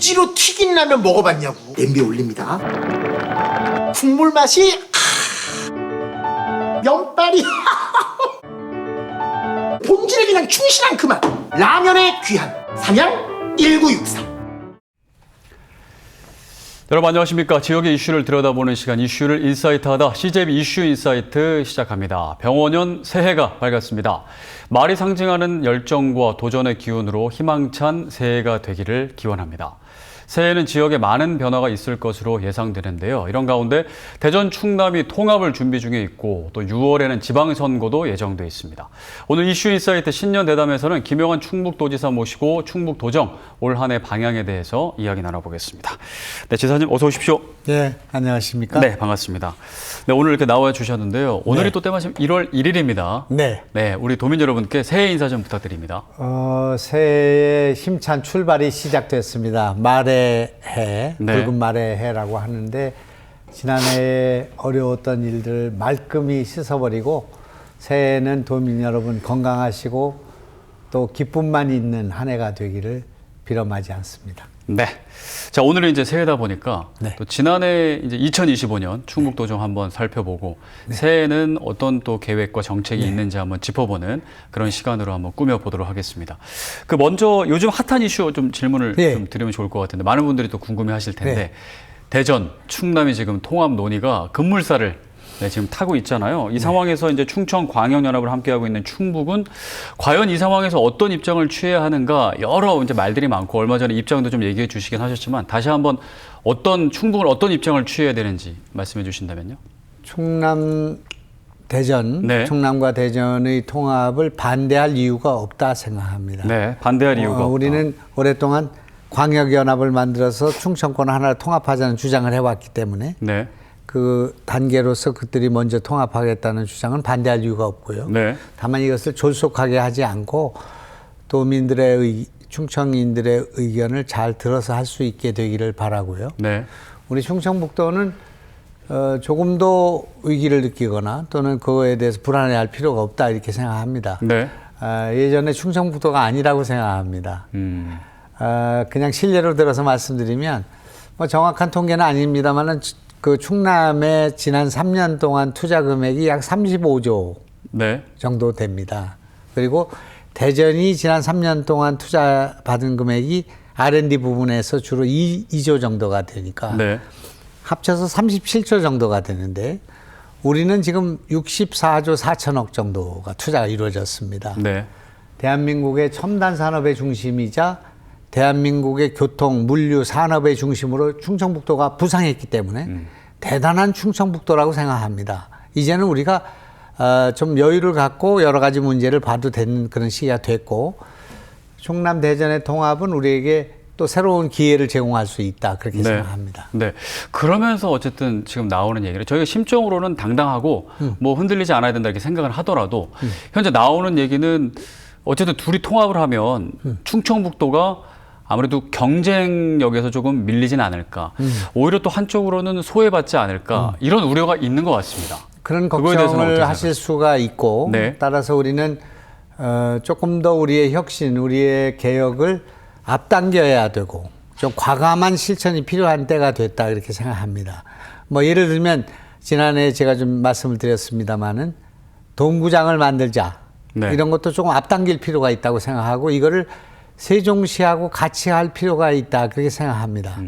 무지로 튀긴 라면 먹어봤냐고. 냄비에 올립니다. 국물 맛이 면발이 본질에 그냥 충실한 그 맛. 라면의 귀한 삼양 1963. 여러분 안녕하십니까. 지역의 이슈를 들여다보는 시간, 이슈를 인사이트하다. CJB 이슈 인사이트 시작합니다. 병원연 새해가 밝았습니다. 말이 상징하는 열정과 도전의 기운으로 희망찬 새해가 되기를 기원합니다. 새해에는 지역에 많은 변화가 있을 것으로 예상되는데요. 이런 가운데 대전 충남이 통합을 준비 중에 있고 또 6월에는 지방선거도 예정돼 있습니다. 오늘 이슈 인사이트 신년 대담에서는 김영환 충북도지사 모시고 충북도정 올 한 해 방향에 대해서 이야기 나눠보겠습니다. 네, 지사님 어서 오십시오. 네, 안녕하십니까? 네, 반갑습니다. 네, 오늘 이렇게 나와 주셨는데요. 오늘이 네. 또 때마침 1월 1일입니다. 네. 네, 우리 도민 여러분께 새해 인사 좀 부탁드립니다. 새해의 힘찬 출발이 시작됐습니다. 말의 해, 네. 붉은 말의 해라고 하는데 지난해에 어려웠던 일들 말끔히 씻어버리고 새해에는 도민 여러분 건강하시고 또 기쁨만 있는 한 해가 되기를 빌어마지 않습니다. 네. 자, 오늘은 이제 새해다 보니까 네. 또 지난해 이제 2025년 충북도정 한번 살펴보고 새해에는 어떤 또 계획과 정책이 있는지 한번 짚어보는 그런 시간으로 한번 꾸며보도록 하겠습니다. 그 먼저 요즘 핫한 이슈 좀 질문을 좀 드리면 좋을 것 같은데 많은 분들이 또 궁금해 하실 텐데 대전, 충남이 지금 통합 논의가 급물살을 지금 타고 있잖아요. 이 상황에서 이제 충청광역연합을 함께하고 있는 충북은 과연 이 상황에서 어떤 입장을 취해야 하는가 여러 이제 말들이 많고 얼마 전에 입장도 좀 얘기해 주시긴 하셨지만 다시 한번 충북은 어떤 입장을 취해야 되는지 말씀해 주신다면요. 충남과 대전의 통합을 반대할 이유가 없다 생각합니다. 네, 반대할 이유가 없다. 우리는 오랫동안 광역연합을 만들어서 충청권 하나를 통합하자는 주장을 해왔기 때문에 네. 그 단계로서 그들이 먼저 통합하겠다는 주장은 반대할 이유가 없고요. 네. 다만 이것을 졸속하게 하지 않고 도민들의 충청인들의 의견을 잘 들어서 할 수 있게 되기를 바라고요. 네. 우리 충청북도는 조금도 위기를 느끼거나 또는 그거에 대해서 불안해할 필요가 없다 이렇게 생각합니다. 네. 예전에 충청북도가 아니라고 생각합니다. 그냥 실례로 들어서 말씀드리면 뭐 정확한 통계는 아닙니다만은 그 충남의 지난 3년 동안 투자 금액이 약 35조 네. 정도 됩니다. 그리고 대전이 지난 3년 동안 투자 받은 금액이 R&D 부분에서 주로 2조 정도가 되니까 네. 합쳐서 37조 정도가 되는데 우리는 지금 64조 4천억 정도가 투자가 이루어졌습니다. 네. 대한민국의 첨단 산업의 중심이자 대한민국의 교통, 물류, 산업의 중심으로 충청북도가 부상했기 때문에 대단한 충청북도라고 생각합니다. 이제는 우리가 좀 여유를 갖고 여러 가지 문제를 봐도 되는 그런 시기가 됐고 충남 대전의 통합은 우리에게 또 새로운 기회를 제공할 수 있다 그렇게 생각합니다. 네. 그러면서 어쨌든 지금 나오는 얘기를 저희가 심적으로는 당당하고 뭐 흔들리지 않아야 된다 이렇게 생각을 하더라도 현재 나오는 얘기는 어쨌든 둘이 통합을 하면 충청북도가 아무래도 경쟁력에서 조금 밀리진 않을까. 오히려 또 한쪽으로는 소외받지 않을까. 이런 우려가 있는 것 같습니다. 그런 걱정을 하실 수가 있고 네. 따라서 우리는 조금 더 우리의 혁신, 우리의 개혁을 앞당겨야 되고 좀 과감한 실천이 필요한 때가 됐다 이렇게 생각합니다. 뭐 예를 들면 지난해 제가 좀 말씀을 드렸습니다마는 동구장을 만들자. 네. 이런 것도 조금 앞당길 필요가 있다고 생각하고 이거를 세종시하고 같이 할 필요가 있다 그렇게 생각합니다.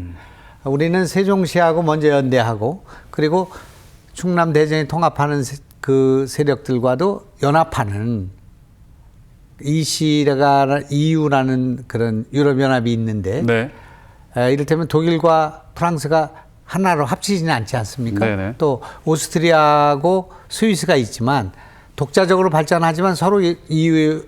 우리는 세종시하고 먼저 연대하고 그리고 충남 대전이 통합하는 그 세력들과도 연합하는 EU라는 그런 유럽연합이 있는데 네. 이를테면 독일과 프랑스가 하나로 합치지는 않지 않습니까? 네네. 또 오스트리아하고 스위스가 있지만 독자적으로 발전하지만 서로 EU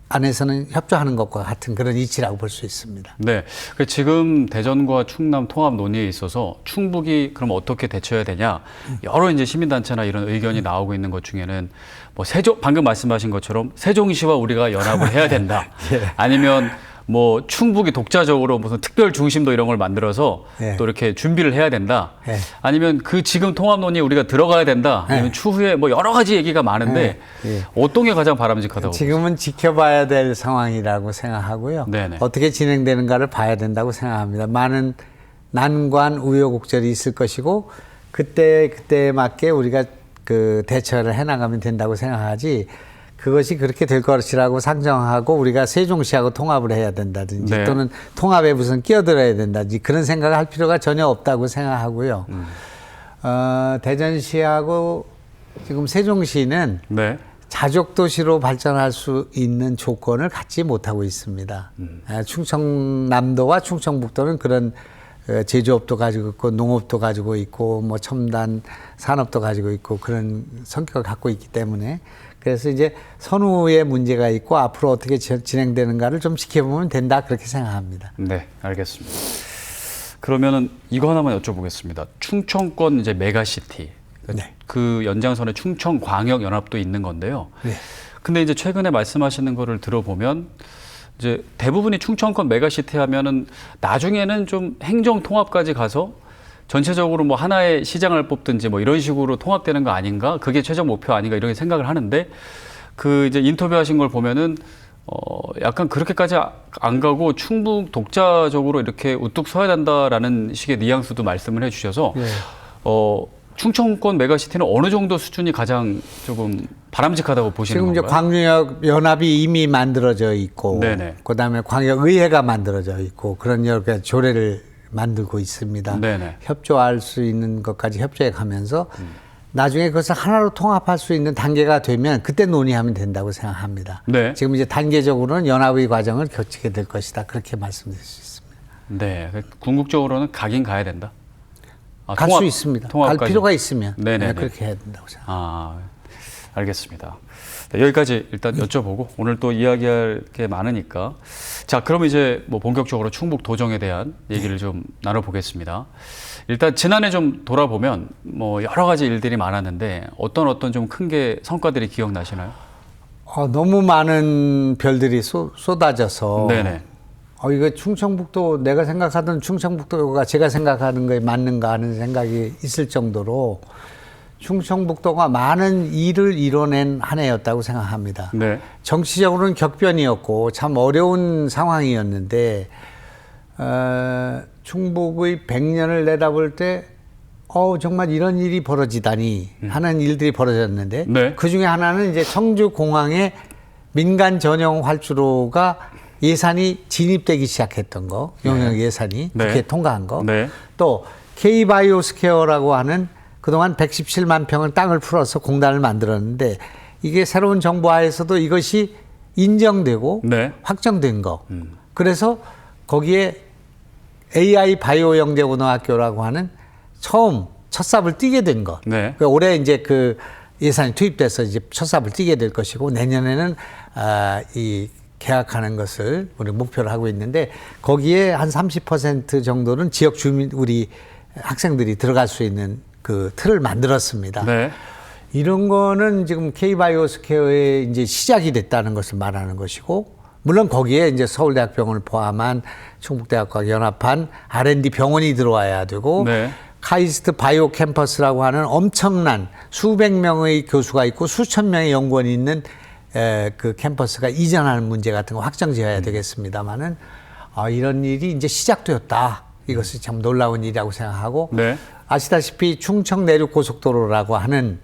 안에서는 협조하는 것과 같은 그런 이치라고 볼 수 있습니다. 네. 지금 대전과 충남 통합 논의에 있어서 충북이 그럼 어떻게 대처해야 되냐. 여러 이제 시민단체나 이런 의견이 나오고 있는 것 중에는 뭐 방금 말씀하신 것처럼 세종시와 우리가 연합을 해야 된다. 예. 아니면 뭐 충북이 독자적으로 무슨 특별 중심도 이런 걸 만들어서 네. 또 이렇게 준비를 해야 된다. 네. 아니면 그 지금 통합론이 우리가 들어가야 된다. 아니면 네. 추후에 뭐 여러 가지 얘기가 많은데 네. 어떤 게 가장 바람직하다고 지금은 지켜봐야 될 상황이라고 생각하고요. 네네. 어떻게 진행되는가를 봐야 된다고 생각합니다. 많은 난관, 우여곡절이 있을 것이고 그때에 맞게 우리가 그 대처를 해나가면 된다고 생각하지 그것이 그렇게 될 것이라고 상정하고 우리가 세종시하고 통합을 해야 된다든지 네. 또는 통합에 무슨 끼어들어야 된다든지 그런 생각을 할 필요가 전혀 없다고 생각하고요. 대전시하고 지금 세종시는 네. 자족도시로 발전할 수 있는 조건을 갖지 못하고 있습니다. 충청남도와 충청북도는 그런 제조업도 가지고 있고 농업도 가지고 있고 뭐 첨단 산업도 가지고 있고 그런 성격을 갖고 있기 때문에 그래서 이제 선후의 문제가 있고 앞으로 어떻게 진행되는가를 좀 지켜보면 된다 그렇게 생각합니다. 네, 알겠습니다. 그러면은 이거 하나만 여쭤보겠습니다. 충청권 이제 메가시티. 네. 그 연장선에 충청광역연합도 있는 건데요. 네. 근데 이제 최근에 말씀하시는 거를 들어보면 이제 대부분이 충청권 메가시티 하면은 나중에는 좀 행정 통합까지 가서 전체적으로 뭐 하나의 시장을 뽑든지 뭐 이런 식으로 통합되는 거 아닌가? 그게 최종 목표 아닌가? 이렇게 생각을 하는데 그 이제 인터뷰하신 걸 보면은 약간 그렇게까지 안 가고 충북 독자적으로 이렇게 우뚝 서야 된다라는 식의 뉘앙스도 말씀을 해주셔서 네. 충청권 메가시티는 어느 정도 수준이 가장 조금 바람직하다고 보시는 지금 이제 건가요? 광역 연합이 이미 만들어져 있고, 네네. 그다음에 광역 의회가 만들어져 있고 그런 여러 가지 조례를 만들고 있습니다. 네네. 협조할 수 있는 것까지 협조해 가면서 나중에 그것을 하나로 통합할 수 있는 단계가 되면 그때 논의하면 된다고 생각합니다. 네. 지금 이제 단계적으로는 연합의 과정을 거치게 될 것이다 그렇게 말씀드릴 수 있습니다. 네, 궁극적으로는 가긴 가야 된다. 갈 수 있습니다. 갈 통합까지. 필요가 있으면 네네네. 그렇게 해야 된다고 생각합니다. 알겠습니다. 네, 여기까지 일단 여쭤보고 오늘 또 이야기할 게 많으니까 자, 그럼 이제 뭐 본격적으로 충북 도정에 대한 얘기를 좀 나눠보겠습니다. 일단 지난해 좀 돌아보면 뭐 여러 가지 일들이 많았는데 어떤 좀 큰 게 성과들이 기억나시나요? 너무 많은 별들이 쏟아져서 네네. 이거 충청북도 내가 생각하던 충청북도가 제가 생각하는 거에 맞는가 하는 생각이 있을 정도로 충청북도가 많은 일을 이뤄낸 한 해였다고 생각합니다. 네. 정치적으로는 격변이었고 참 어려운 상황이었는데 충북의 100년을 내다볼 때 정말 이런 일이 벌어지다니 하는 일들이 벌어졌는데 네. 그중에 하나는 이제 청주공항에 민간 전용 활주로가 예산이 진입되기 시작했던 거, 용역 예산이 네. 국회 통과한 거. 네. 또 K바이오스퀘어라고 하는 그동안 117만 평을 땅을 풀어서 공단을 만들었는데 이게 새로운 정부 하에서도 이것이 인정되고 네. 확정된 거. 그래서 거기에 AI 바이오 영재고등학교라고 하는 처음 첫 삽을 띄게 된 것. 네. 올해 이제 그 예산이 투입돼서 이제 첫 삽을 띄게 될 것이고 내년에는 이 계약하는 것을 우리 목표로 하고 있는데 거기에 한 30% 정도는 지역 주민 우리 학생들이 들어갈 수 있는 그 틀을 만들었습니다. 네. 이런 거는 지금 K바이오스퀘어의 이제 시작이 됐다는 것을 말하는 것이고 물론 거기에 이제 서울대학병원을 포함한 충북대학과 연합한 R&D 병원이 들어와야 되고 네. 카이스트 바이오 캠퍼스라고 하는 엄청난 수백 명의 교수가 있고 수천 명의 연구원이 있는 그 캠퍼스가 이전하는 문제 같은 거 확정지어야 되겠습니다만은 이런 일이 이제 시작되었다. 이것이 참 놀라운 일이라고 생각하고 네. 아시다시피 충청 내륙 고속도로라고 하는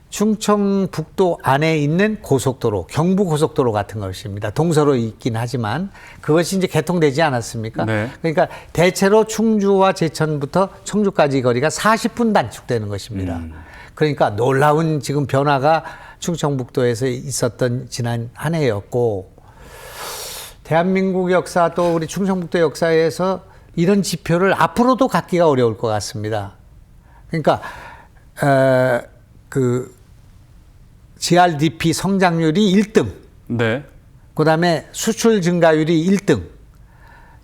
충청북도 안에 있는 고속도로, 경부 고속도로 같은 것입니다. 동서로 있긴 하지만 그것이 이제 개통되지 않았습니까? 네. 그러니까 대체로 충주와 제천부터 청주까지 거리가 40분 단축되는 것입니다. 그러니까 놀라운 지금 변화가 충청북도에서 있었던 지난 한 해였고 대한민국 역사 또 우리 충청북도 역사에서 이런 지표를 앞으로도 갖기가 어려울 것 같습니다. 그러니까 그 GRDP 성장률이 1등, 네. 그다음에 수출 증가율이 1등,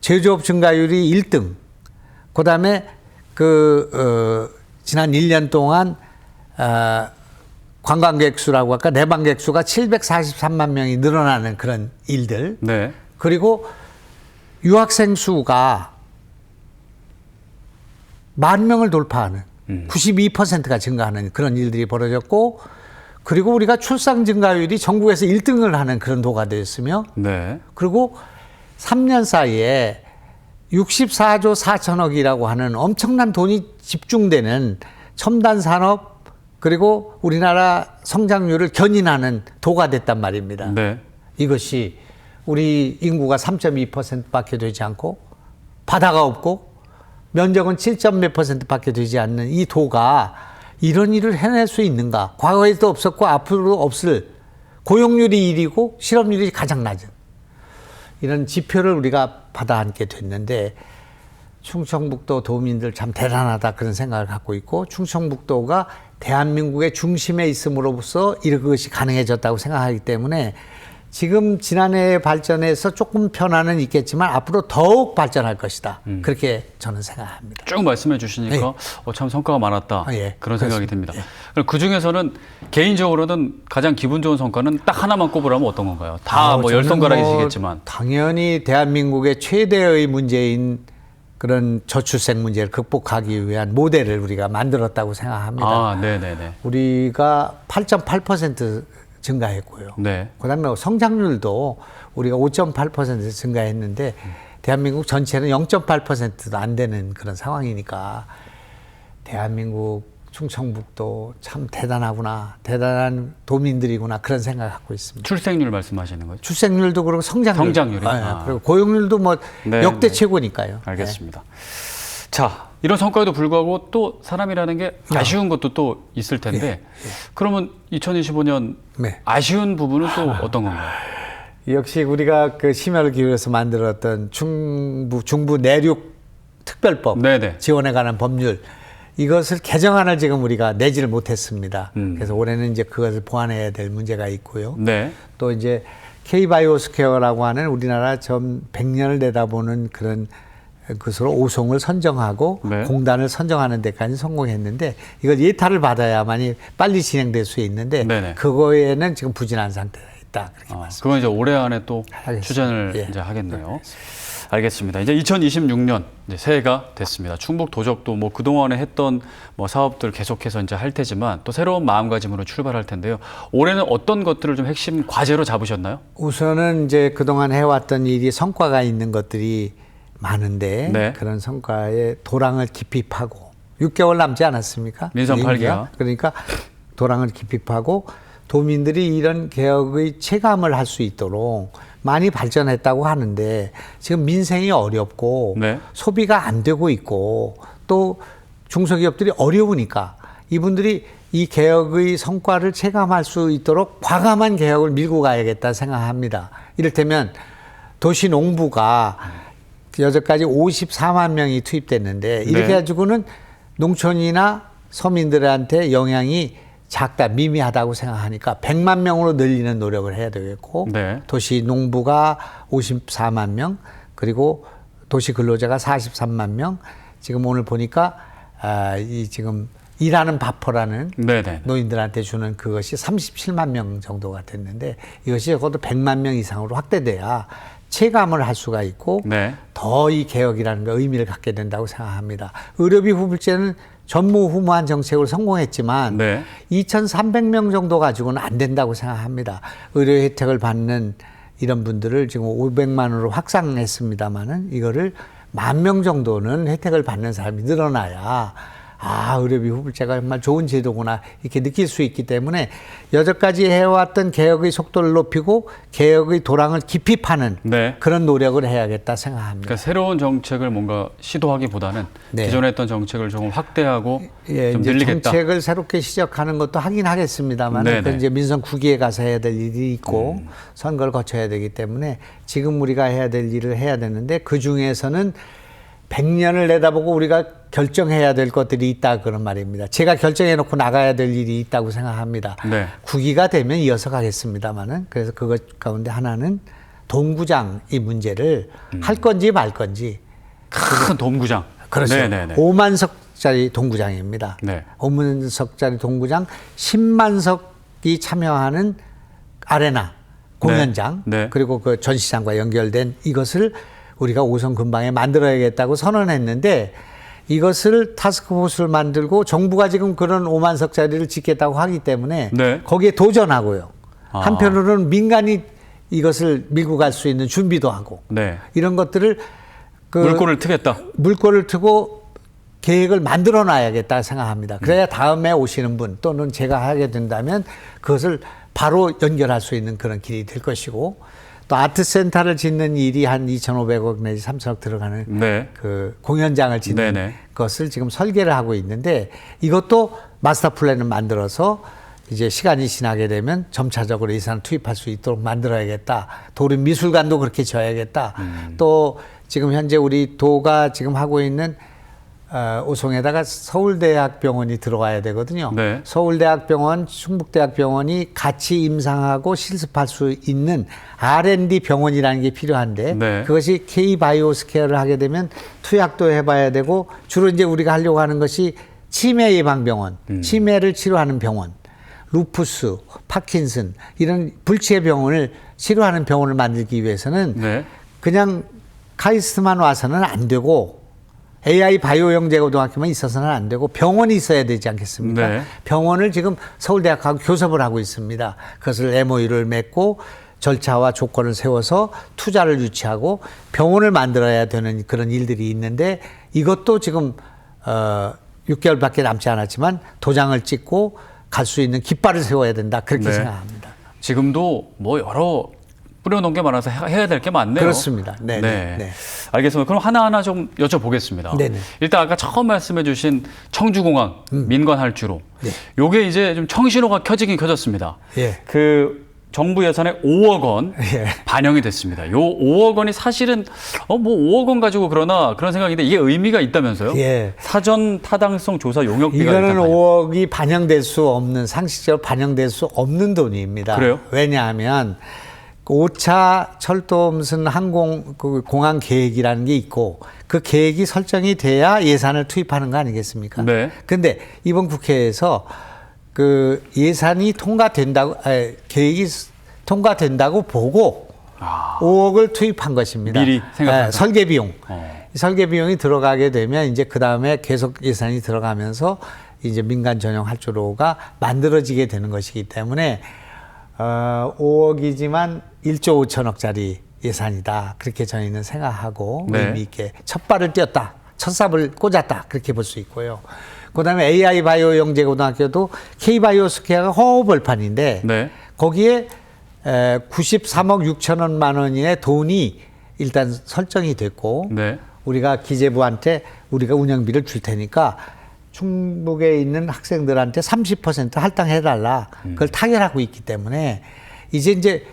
제조업 증가율이 1등, 그다음에 지난 1년 동안 관광객 수라고 할까 내방객 수가 743만 명이 늘어나는 그런 일들. 네. 그리고 유학생 수가 10,000명을 돌파하는 92%가 증가하는 그런 일들이 벌어졌고, 그리고 우리가 출산 증가율이 전국에서 1등을 하는 그런 도가 되었으며, 네. 그리고 3년 사이에 64조 4천억이라고 하는 엄청난 돈이 집중되는 첨단 산업, 그리고 우리나라 성장률을 견인하는 도가 됐단 말입니다. 네. 이것이 우리 인구가 3.2%밖에 되지 않고 바다가 없고 면적은 7몇 %밖에 되지 않는 이 도가 이런 일을 해낼 수 있는가? 과거에도 없었고 앞으로도 없을, 고용률이 1위고 실업률이 가장 낮은 이런 지표를 우리가 받아안게 됐는데, 충청북도 도민들 참 대단하다 그런 생각을 갖고 있고, 충청북도가 대한민국의 중심에 있음으로써 이것이 가능해졌다고 생각하기 때문에 지금 지난해 발전에서 조금 변화는 있겠지만 앞으로 더욱 발전할 것이다. 그렇게 저는 생각합니다. 쭉 말씀해 주시니까 예. 참 성과가 많았다. 예, 그런 생각이 그렇습니다. 듭니다. 그럼 그 중에서는 개인적으로는 가장 기분 좋은 성과는 딱 하나만 꼽으라면 어떤 건가요? 다 뭐 열 저는 손가락이시겠지만. 당연히 대한민국의 최대의 문제인 그런 저출생 문제를 극복하기 위한 모델을 우리가 만들었다고 생각합니다. 아, 네네네. 우리가 8.8% 증가했고요. 네. 그다음에 성장률도 우리가 5.8% 증가했는데 대한민국 전체는 0.8%도 안 되는 그런 상황이니까 대한민국 충청북도 참 대단하구나, 대단한 도민들이구나 그런 생각을 갖고 있습니다. 출생률 말씀하시는 거죠? 출생률도 그렇고 성장률이 그리고 고용률도 뭐 네, 역대 네. 최고니까요. 알겠습니다. 자, 이런 성과에도 불구하고 또 사람이라는 게 아쉬운 것도 또 있을 텐데, 그러면 2025년 네. 아쉬운 부분은 또 어떤 건가요? 역시 우리가 그 심혈을 기울여서 만들었던 중부 내륙 특별법 네네. 지원에 관한 법률, 이것을 개정안을 지금 우리가 내지를 못했습니다. 그래서 올해는 이제 그것을 보완해야 될 문제가 있고요. 네. 또 이제 K바이오스퀘어라고 하는 우리나라 전 100년을 내다보는 그런 것으로 오송을 선정하고 네. 공단을 선정하는 데까지 성공했는데, 이걸 예타를 받아야만이 빨리 진행될 수 있는데 네네. 그거에는 지금 부진한 상태에 있다. 그렇게 봤습니다. 그건 이제 올해 안에 또 하겠습니다. 추진을 예. 이제 하겠네요. 알겠습니다. 이제 2026년 이제 새해가 됐습니다. 충북 도적도 뭐 그동안에 했던 뭐 사업들 계속해서 이제 할 테지만 또 새로운 마음가짐으로 출발할 텐데요. 올해는 어떤 것들을 좀 핵심 과제로 잡으셨나요? 우선은 이제 그동안 해왔던 일이 성과가 있는 것들이 많은데 네. 그런 성과에 도랑을 깊이 파고 6개월 남지 않았습니까? 민선 8개월. 그러니까 도랑을 깊이 파고 도민들이 이런 개혁의 체감을 할 수 있도록 많이 발전했다고 하는데, 지금 민생이 어렵고 네. 소비가 안 되고 있고 또 중소기업들이 어려우니까 이분들이 이 개혁의 성과를 체감할 수 있도록 과감한 개혁을 밀고 가야겠다 생각합니다. 이를테면 도시농부가 여태까지 54만 명이 투입됐는데 이렇게 네. 가지고는 농촌이나 서민들한테 영향이 작다, 미미하다고 생각하니까 100만 명으로 늘리는 노력을 해야 되겠고, 네. 도시 농부가 54만 명, 그리고 도시 근로자가 43만 명. 지금 오늘 보니까 이 지금 일하는 바퍼라는 네네. 노인들한테 주는 그것이 37만 명 정도가 됐는데, 이것이 적어도 100만 명 이상으로 확대돼야 체감을 할 수가 있고 네. 더 이 개혁이라는 거 의미를 갖게 된다고 생각합니다. 의료비 후불제는 전무후무한 정책으로 성공했지만 네. 2,300명 정도 가지고는 안 된다고 생각합니다. 의료 혜택을 받는 이런 분들을 지금 500만으로 확장했습니다마는 이거를 10,000명 정도는 혜택을 받는 사람이 늘어나야 의료비 후불제가 정말 좋은 제도구나 이렇게 느낄 수 있기 때문에 여태까지 해왔던 개혁의 속도를 높이고 개혁의 도랑을 깊이 파는 네. 그런 노력을 해야겠다 생각합니다. 그러니까 새로운 정책을 뭔가 시도하기보다는 네. 기존에 했던 정책을 조금 확대하고 예, 좀 이제 늘리겠다. 정책을 새롭게 시작하는 것도 하긴 하겠습니다만, 네네. 그건 이제 민선 9기에 가서 해야 될 일이 있고 선거를 거쳐야 되기 때문에 지금 우리가 해야 될 일을 해야 되는데, 그 중에서는 100년을 내다보고 우리가 결정해야 될 것들이 있다 그런 말입니다. 제가 결정해놓고 나가야 될 일이 있다고 생각합니다. 네. 9기가 되면 이어서 가겠습니다만은, 그래서 그것 가운데 하나는 동구장 이 문제를 할 건지 말 건지. 큰 돔구장. 그렇죠. 네네네. 5만 석짜리 동구장입니다. 네. 5만 석짜리 동구장, 10만 석이 참여하는 아레나 공연장, 네. 네. 그리고 그 전시장과 연결된 이것을 우리가 5선 근방에 만들어야겠다고 선언했는데 이것을 타스크포스를 만들고 정부가 지금 그런 5만석짜리를 짓겠다고 하기 때문에 네. 거기에 도전하고요. 아. 한편으로는 민간이 이것을 밀고 갈 수 있는 준비도 하고 네. 이런 것들을 물꼬를 트겠다. 물꼬를 트고 계획을 만들어 놔야겠다 생각합니다. 그래야 다음에 오시는 분 또는 제가 하게 된다면 그것을 바로 연결할 수 있는 그런 길이 될 것이고 또 아트센터를 짓는 일이 한 2,500억 내지 3,000억 들어가는 네. 그 공연장을 짓는 네네. 것을 지금 설계를 하고 있는데 이것도 마스터 플랜을 만들어서 이제 시간이 지나게 되면 점차적으로 예산을 투입할 수 있도록 만들어야겠다. 도립 미술관도 그렇게 져야겠다. 또 지금 현재 우리 도가 지금 하고 있는 오송에다가 서울대학병원이 들어가야 되거든요. 네. 서울대학병원, 충북대학병원이 같이 임상하고 실습할 수 있는 R&D 병원이라는 게 필요한데 네. 그것이 K-바이오스케어를 하게 되면 투약도 해봐야 되고 주로 이제 우리가 하려고 하는 것이 치매 예방병원, 치매를 치료하는 병원, 루푸스, 파킨슨 이런 불치의 병원을 치료하는 병원을 만들기 위해서는 네. 그냥 카이스트만 와서는 안 되고 AI 바이오 영재고등학교만 있어서는 안 되고 병원이 있어야 되지 않겠습니까? 네. 병원을 지금 서울대학하고 교섭을 하고 있습니다. 그것을 MOU를 맺고 절차와 조건을 세워서 투자를 유치하고 병원을 만들어야 되는 그런 일들이 있는데 이것도 지금 6개월밖에 남지 않았지만 도장을 찍고 갈 수 있는 깃발을 세워야 된다. 그렇게 네. 생각합니다. 지금도 뭐 여러 뿌려놓은 게 많아서 해야 될 게 많네요. 그렇습니다. 네, 네. 알겠습니다. 그럼 하나하나 좀 여쭤보겠습니다. 네네. 일단 아까 처음 말씀해 주신 청주공항 민관 할주로 네. 요게 이제 좀 청신호가 켜지긴 켜졌습니다. 예. 그 정부 예산에 5억 원 예. 반영이 됐습니다. 요 5억 원이 사실은 뭐 5억 원 가지고 그러나 그런 생각인데 이게 의미가 있다면서요? 예. 사전 타당성 조사 용역비가 이거는 일단 5억이 반영될 수 없는 상식적으로 반영될 수 없는 돈입니다. 그래요? 왜냐하면 5차 철도 무슨 항공 그 공항 계획이라는 게 있고 그 계획이 설정이 돼야 예산을 투입하는 거 아니겠습니까? 네. 근데 이번 국회에서 그 예산이 통과된다고 계획이 통과된다고 보고 5억을 투입한 것입니다. 미리 생각해서. 설계 비용. 어. 설계 비용이 들어가게 되면 이제 그 다음에 계속 예산이 들어가면서 이제 민간 전용 할주로가 만들어지게 되는 것이기 때문에 5억이지만 1조 5천억짜리 예산이다. 그렇게 저희는 생각하고 네. 의미 있게 첫 발을 띄었다. 첫 삽을 꽂았다. 그렇게 볼 수 있고요. 그다음에 AI 바이오 영재고등학교도 K 바이오스케어가 허허벌판인데 네. 거기에 93억 6천만 원의 돈이 일단 설정이 됐고 네. 우리가 기재부한테 우리가 운영비를 줄 테니까 충북에 있는 학생들한테 30% 할당해달라. 그걸 타결하고 있기 때문에 이제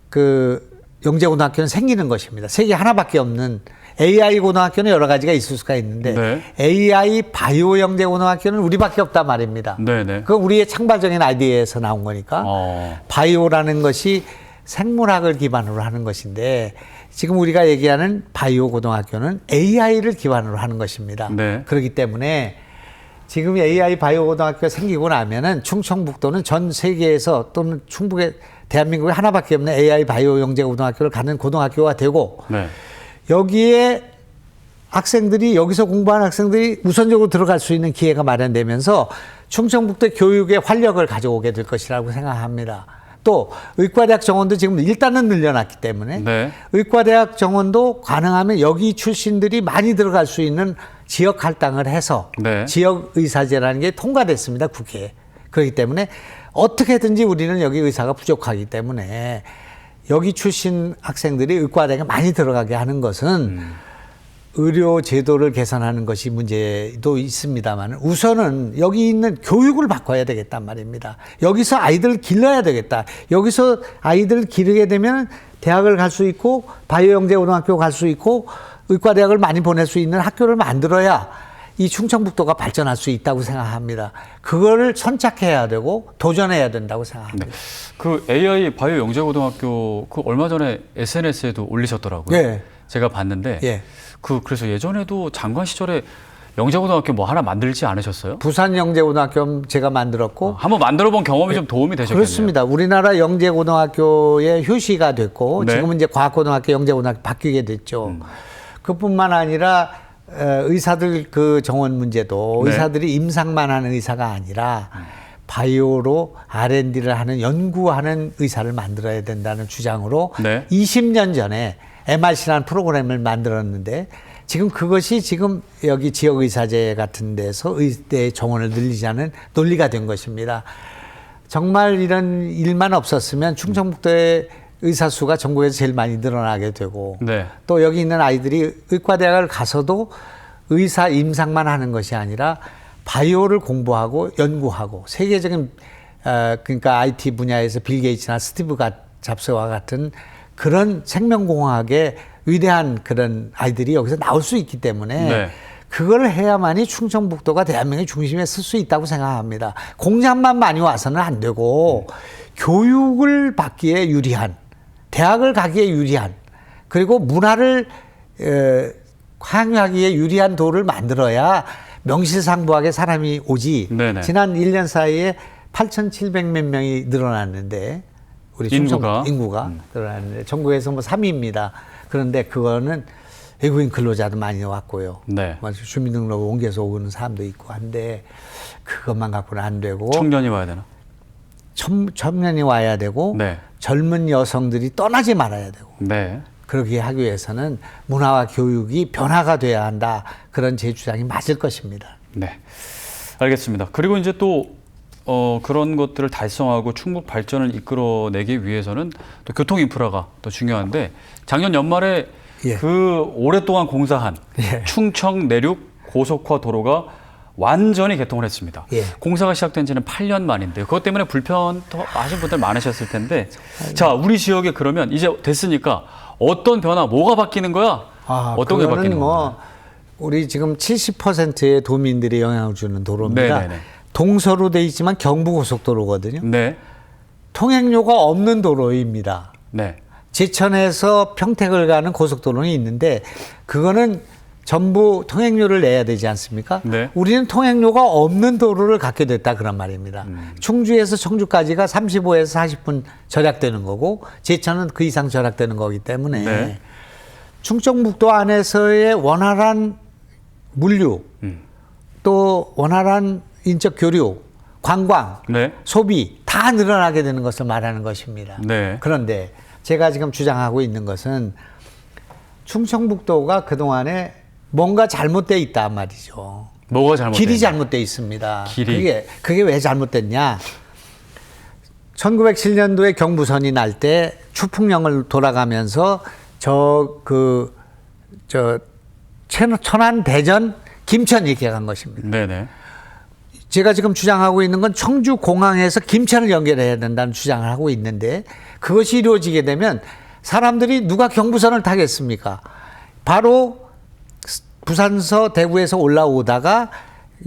그 영재고등학교는 생기는 것입니다. 세계 하나밖에 없는 AI 고등학교는 여러 가지가 있을 수가 있는데 네. AI 바이오 영재고등학교는 우리밖에 없단 말입니다. 네네. 그건 우리의 창발적인 아이디어에서 나온 거니까 바이오라는 것이 생물학을 기반으로 하는 것인데 지금 우리가 얘기하는 바이오 고등학교는 AI를 기반으로 하는 것입니다. 네. 그렇기 때문에 지금 AI 바이오 고등학교가 생기고 나면은 충청북도는 전 세계에서 또는 충북에 대한민국에 하나밖에 없는 AI 바이오 영재 고등학교를 가는 고등학교가 되고 네. 여기에 학생들이 여기서 공부하는 학생들이 우선적으로 들어갈 수 있는 기회가 마련되면서 충청북도 교육의 활력을 가져오게 될 것이라고 생각합니다. 또 의과대학 정원도 지금 일단은 늘려놨기 때문에 네. 의과대학 정원도 가능하면 여기 출신들이 많이 들어갈 수 있는 지역 할당을 해서 네. 지역 의사제라는 게 통과됐습니다, 국회에. 그렇기 때문에 어떻게든지 우리는 여기 의사가 부족하기 때문에 여기 출신 학생들이 의과대학에 많이 들어가게 하는 것은 의료 제도를 개선하는 것이 문제도 있습니다만 우선은 여기 있는 교육을 바꿔야 되겠단 말입니다. 여기서 아이들을 길러야 되겠다. 여기서 아이들을 기르게 되면 대학을 갈 수 있고 바이오영재고등학교 갈 수 있고 의과대학을 많이 보낼 수 있는 학교를 만들어야 이 충청북도가 발전할 수 있다고 생각합니다. 그거를 선착해야 되고 도전해야 된다고 생각합니다. 네. 그 AI 바이오 영재고등학교 그 얼마 전에 SNS에도 올리셨더라고요. 네. 제가 봤는데 예. 그래서 예전에도 장관 시절에 영재고등학교 뭐 하나 만들지 않으셨어요? 부산 영재고등학교 제가 만들었고 한번 만들어본 경험이 좀 도움이 되셨겠네요. 그렇습니다. 우리나라 영재고등학교의 효시가 됐고 네. 지금은 이제 과학고등학교 영재고등학교 바뀌게 됐죠. 그뿐만 아니라 의사들 그 정원 문제도 네. 의사들이 임상만 하는 의사가 아니라 바이오로 R&D를 하는 연구하는 의사를 만들어야 된다는 주장으로 네. 20년 전에 MRC라는 프로그램을 만들었는데 지금 그것이 지금 여기 지역의사제 같은 데서 의대 정원을 늘리자는 논리가 된 것입니다. 정말 이런 일만 없었으면 충청북도의 의사 수가 전국에서 제일 많이 늘어나게 되고 네. 또 여기 있는 아이들이 의과대학을 가서도 의사 임상만 하는 것이 아니라 바이오를 공부하고 연구하고 세계적인 그러니까 IT 분야에서 빌 게이츠나 스티브 잡스와 같은 그런 생명공학의 위대한 그런 아이들이 여기서 나올 수 있기 때문에 네. 그걸 해야만이 충청북도가 대한민국의 중심에 설 수 있다고 생각합니다. 공장만 많이 와서는 안 되고 교육을 받기에 유리한 대학을 가기에 유리한 그리고 문화를 향유하기에 유리한 도를 만들어야 명실상부하게 사람이 오지. 네네. 지난 1년 사이에 8,700몇 명이 늘어났는데 우리 인구가 늘어났는데 전국에서 뭐 3위입니다. 그런데 그거는 외국인 근로자도 많이 왔고요. 네. 주민등록을 옮겨서 오는 사람도 있고 한데 그것만 갖고는 안 되고 청년이 와야 되나? 청년이 와야 되고 네. 젊은 여성들이 떠나지 말아야 되고 네. 그러게 하기 위해서는 문화와 교육이 변화가 돼야 한다. 그런 제 주장이 맞을 것입니다. 네. 알겠습니다. 그리고 이제 또 그런 것들을 달성하고 충북 발전을 이끌어내기 위해서는 또 교통 인프라가 또 중요한데 작년 연말에 예. 그 오랫동안 공사한 예. 충청 내륙 고속화 도로가 완전히 개통을 했습니다. 예. 공사가 시작된 지는 8년 만인데 그것 때문에 불편하신 분들 많으셨을 텐데 자, 우리 지역에 그러면 이제 됐으니까 어떤 변화, 뭐가 바뀌는 거야? 어떤 게 바뀌는 거야? 우리 지금 70%의 도민들이 영향을 주는 도로입니다. 네네네. 동서로 돼 있지만 경부고속도로거든요. 네. 통행료가 없는 도로입니다. 네. 제천에서 평택을 가는 고속도로는 있는데 그거는 전부 통행료를 내야 되지 않습니까? 네. 우리는 통행료가 없는 도로를 갖게 됐다 그런 말입니다. 충주에서 청주까지가 35에서 40분 절약되는 거고 제천은 그 이상 절약되는 거기 때문에 네. 충청북도 안에서의 원활한 물류 또 원활한 인적 교류, 관광, 네. 소비 다 늘어나게 되는 것을 말하는 것입니다. 네. 그런데 제가 지금 주장하고 있는 것은 충청북도가 그동안에 뭔가 잘못되어 있단 말이죠. 뭐가 잘못됐냐? 길이 잘못되어 있습니다. 길이. 그게 왜 잘못됐냐? 1907년도에 경부선이 날 때 추풍령을 돌아가면서 천안, 대전, 김천 이렇게 간 것입니다. 네네. 제가 지금 주장하고 있는 건 청주공항에서 김천을 연결해야 된다는 주장을 하고 있는데 그것이 이루어지게 되면 사람들이 누가 경부선을 타겠습니까? 바로 부산서 대구에서 올라오다가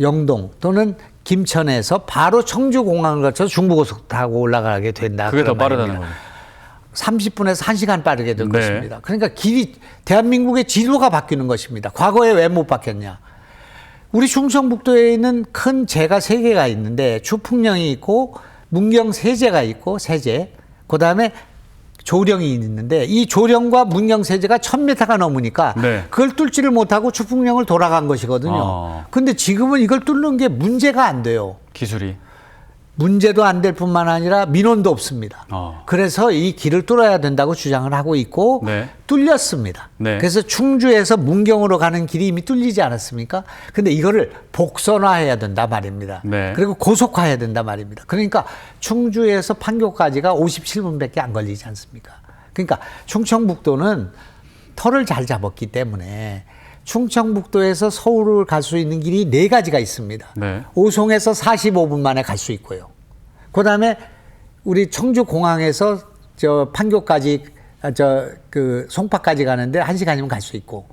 영동 또는 김천에서 바로 청주공항을 거쳐서 중부고속 타고 올라가게 된다. 그게 더 빠르다는 거죠. 30분에서 1시간 빠르게 될 네. 것입니다. 그러니까 대한민국의 지도가 바뀌는 것입니다. 과거에 왜 못 바뀌었냐? 우리 충청북도에 있는 큰 제가 3개가 있는데 추풍령이 있고 문경 세제가 있고 세제 그다음에 조령이 있는데 이 조령과 문경 세제가 1000m가 넘으니까 네. 그걸 뚫지를 못하고 추풍령을 돌아간 것이거든요. 근데 지금은 이걸 뚫는 게 문제가 안 돼요. 기술이. 문제도 안 될 뿐만 아니라 민원도 없습니다. 그래서 이 길을 뚫어야 된다고 주장을 하고 있고 네. 뚫렸습니다. 네. 그래서 충주에서 문경으로 가는 길이 이미 뚫리지 않았습니까? 근데 이거를 복선화해야 된다 말입니다. 네. 그리고 고속화해야 된다 말입니다. 그러니까 충주에서 판교까지가 57분밖에 안 걸리지 않습니까? 그러니까 충청북도는 털을 잘 잡았기 때문에 충청북도에서 서울을 갈 수 있는 길이 4가지가 있습니다. 네. 오송에서 45분 만에 갈 수 있고요. 그다음에 우리 청주공항에서 판교까지 송파까지 가는데 1시간이면 갈 수 있고.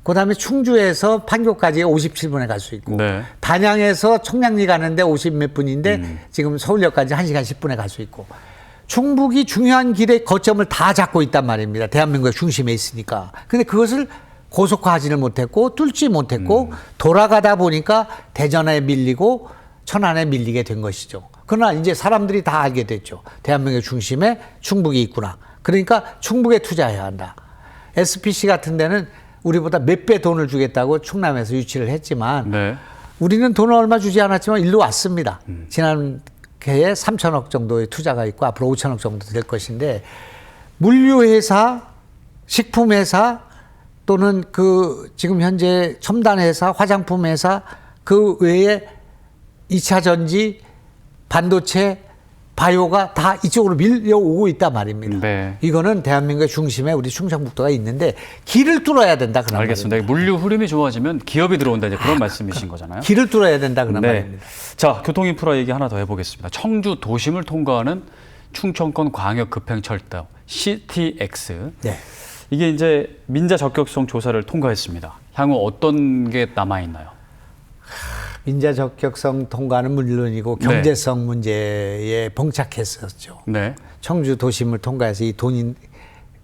그다음에 충주에서 판교까지 57분에 갈 수 있고. 네. 단양에서 청량리 가는데 50몇 분인데 지금 서울역까지 1시간 10분에 갈 수 있고. 충북이 중요한 길의 거점을 다 잡고 있단 말입니다. 대한민국의 중심에 있으니까. 근데 그것을 고속화하지를 못했고 뚫지 못했고 돌아가다 보니까 대전에 밀리고 천안에 밀리게 된 것이죠. 그러나 이제 사람들이 다 알게 됐죠. 대한민국의 중심에 충북이 있구나. 그러니까 충북에 투자해야 한다. SPC 같은 데는 우리보다 몇 배 돈을 주겠다고 충남에서 유치를 했지만 네. 우리는 돈을 얼마 주지 않았지만 일로 왔습니다. 지난 해에 3천억 정도의 투자가 있고 앞으로 5천억 정도 될 것인데 물류회사, 식품회사 또는 그 지금 현재 첨단회사, 화장품회사 그 외에 2차 전지, 반도체, 바이오가 다 이쪽으로 밀려오고 있단 말입니다. 네. 이거는 대한민국의 중심에 우리 충청북도가 있는데 길을 뚫어야 된다 그런 알겠습니다. 말입니다. 물류 흐름이 좋아지면 기업이 들어온다 이제 그런 말씀이신 거잖아요. 길을 뚫어야 된다 그런 네. 말입니다. 자, 교통 인프라 얘기 하나 더 해보겠습니다. 청주 도심을 통과하는 충청권 광역 급행철도 CTX. 네. 이게 이제 민자 적격성 조사를 통과했습니다. 향후 어떤 게 남아 있나요? 민자 적격성 통과는 물론이고 경제성 문제에 봉착했었죠. 네. 청주 도심을 통과해서 이 돈이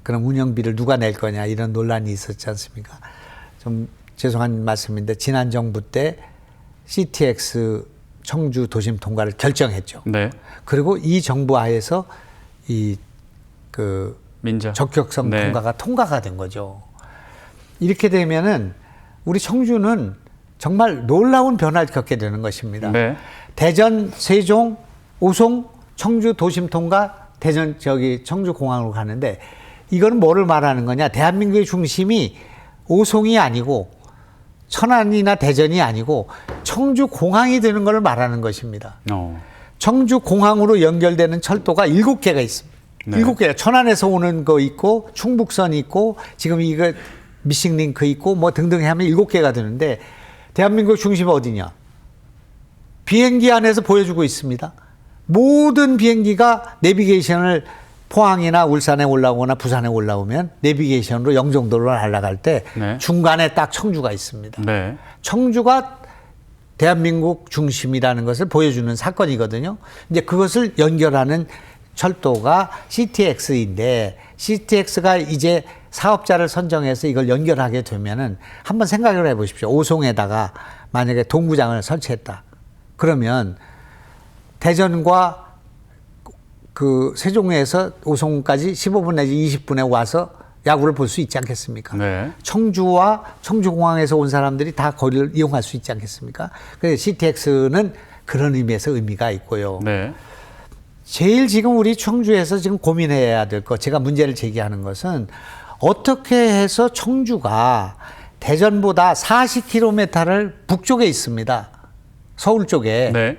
그럼 운영비를 누가 낼 거냐 이런 논란이 있었지 않습니까? 좀 죄송한 말씀인데 지난 정부 때 CTX 청주 도심 통과를 결정했죠. 네. 그리고 이 정부 하에서 이 그 민자 적격성 네. 통과가 된 거죠. 이렇게 되면은 우리 청주는 정말 놀라운 변화를 겪게 되는 것입니다. 네. 대전, 세종, 오송, 청주 도심 통과, 대전 청주 공항으로 가는데 이거는 뭐를 말하는 거냐? 대한민국의 중심이 오송이 아니고 천안이나 대전이 아니고 청주 공항이 되는 걸 말하는 것입니다. 청주 공항으로 연결되는 철도가 7개가 있습니다. 네. 7개가 천안에서 오는 거 있고 충북선이 있고 지금 이거 미싱링크 있고 뭐 등등 하면 7개가 되는데 대한민국 중심이 어디냐? 비행기 안에서 보여주고 있습니다. 모든 비행기가 내비게이션을 포항이나 울산에 올라오거나 부산에 올라오면 내비게이션으로 영종도로 날아갈 때 네. 중간에 딱 청주가 있습니다. 네. 청주가 대한민국 중심이라는 것을 보여주는 사건이거든요. 이제 그것을 연결하는 철도가 CTX인데 CTX가 이제 사업자를 선정해서 이걸 연결하게 되면은 한번 생각을 해 보십시오. 오송에다가 만약에 동구장을 설치했다. 그러면 대전과 그 세종에서 오송까지 15분 내지 20분에 와서 야구를 볼 수 있지 않겠습니까? 네. 청주와 청주공항에서 온 사람들이 다 거리를 이용할 수 있지 않겠습니까? 그래서 CTX는 그런 의미에서 의미가 있고요. 네. 제일 지금 우리 청주에서 지금 고민해야 될 것, 제가 문제를 제기하는 것은 어떻게 해서 청주가 대전보다 40km를 북쪽에 있습니다. 서울 쪽에. 네.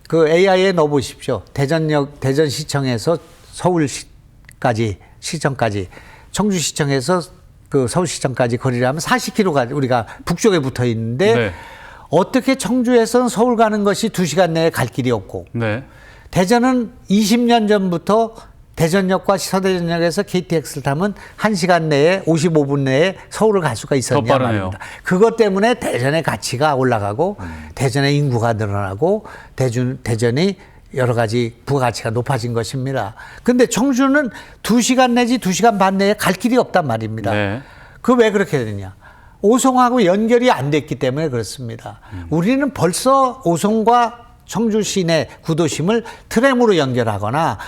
그 AI에 넣어 보십시오. 대전시청에서 서울까지, 시청까지, 청주시청에서 그 서울시청까지 거리를 하면 40km가 우리가 북쪽에 붙어 있는데 네. 어떻게 청주에서는 서울 가는 것이 2시간 내에 갈 길이 없고 네. 대전은 20년 전부터 대전역과 서대전역에서 KTX를 타면 1시간 내에 55분 내에 서울을 갈 수가 있었냐 더 빠르네요. 말입니다. 그것 때문에 대전의 가치가 올라가고 대전의 인구가 늘어나고 대전이 여러 가지 부가가치가 높아진 것입니다. 근데 청주는 2시간 내지 2시간 반 내에 갈 길이 없단 말입니다. 네. 그 왜 그렇게 되느냐? 오송하고 연결이 안 됐기 때문에 그렇습니다. 우리는 벌써 오송과 청주 시내 구도심을 트램으로 연결하거나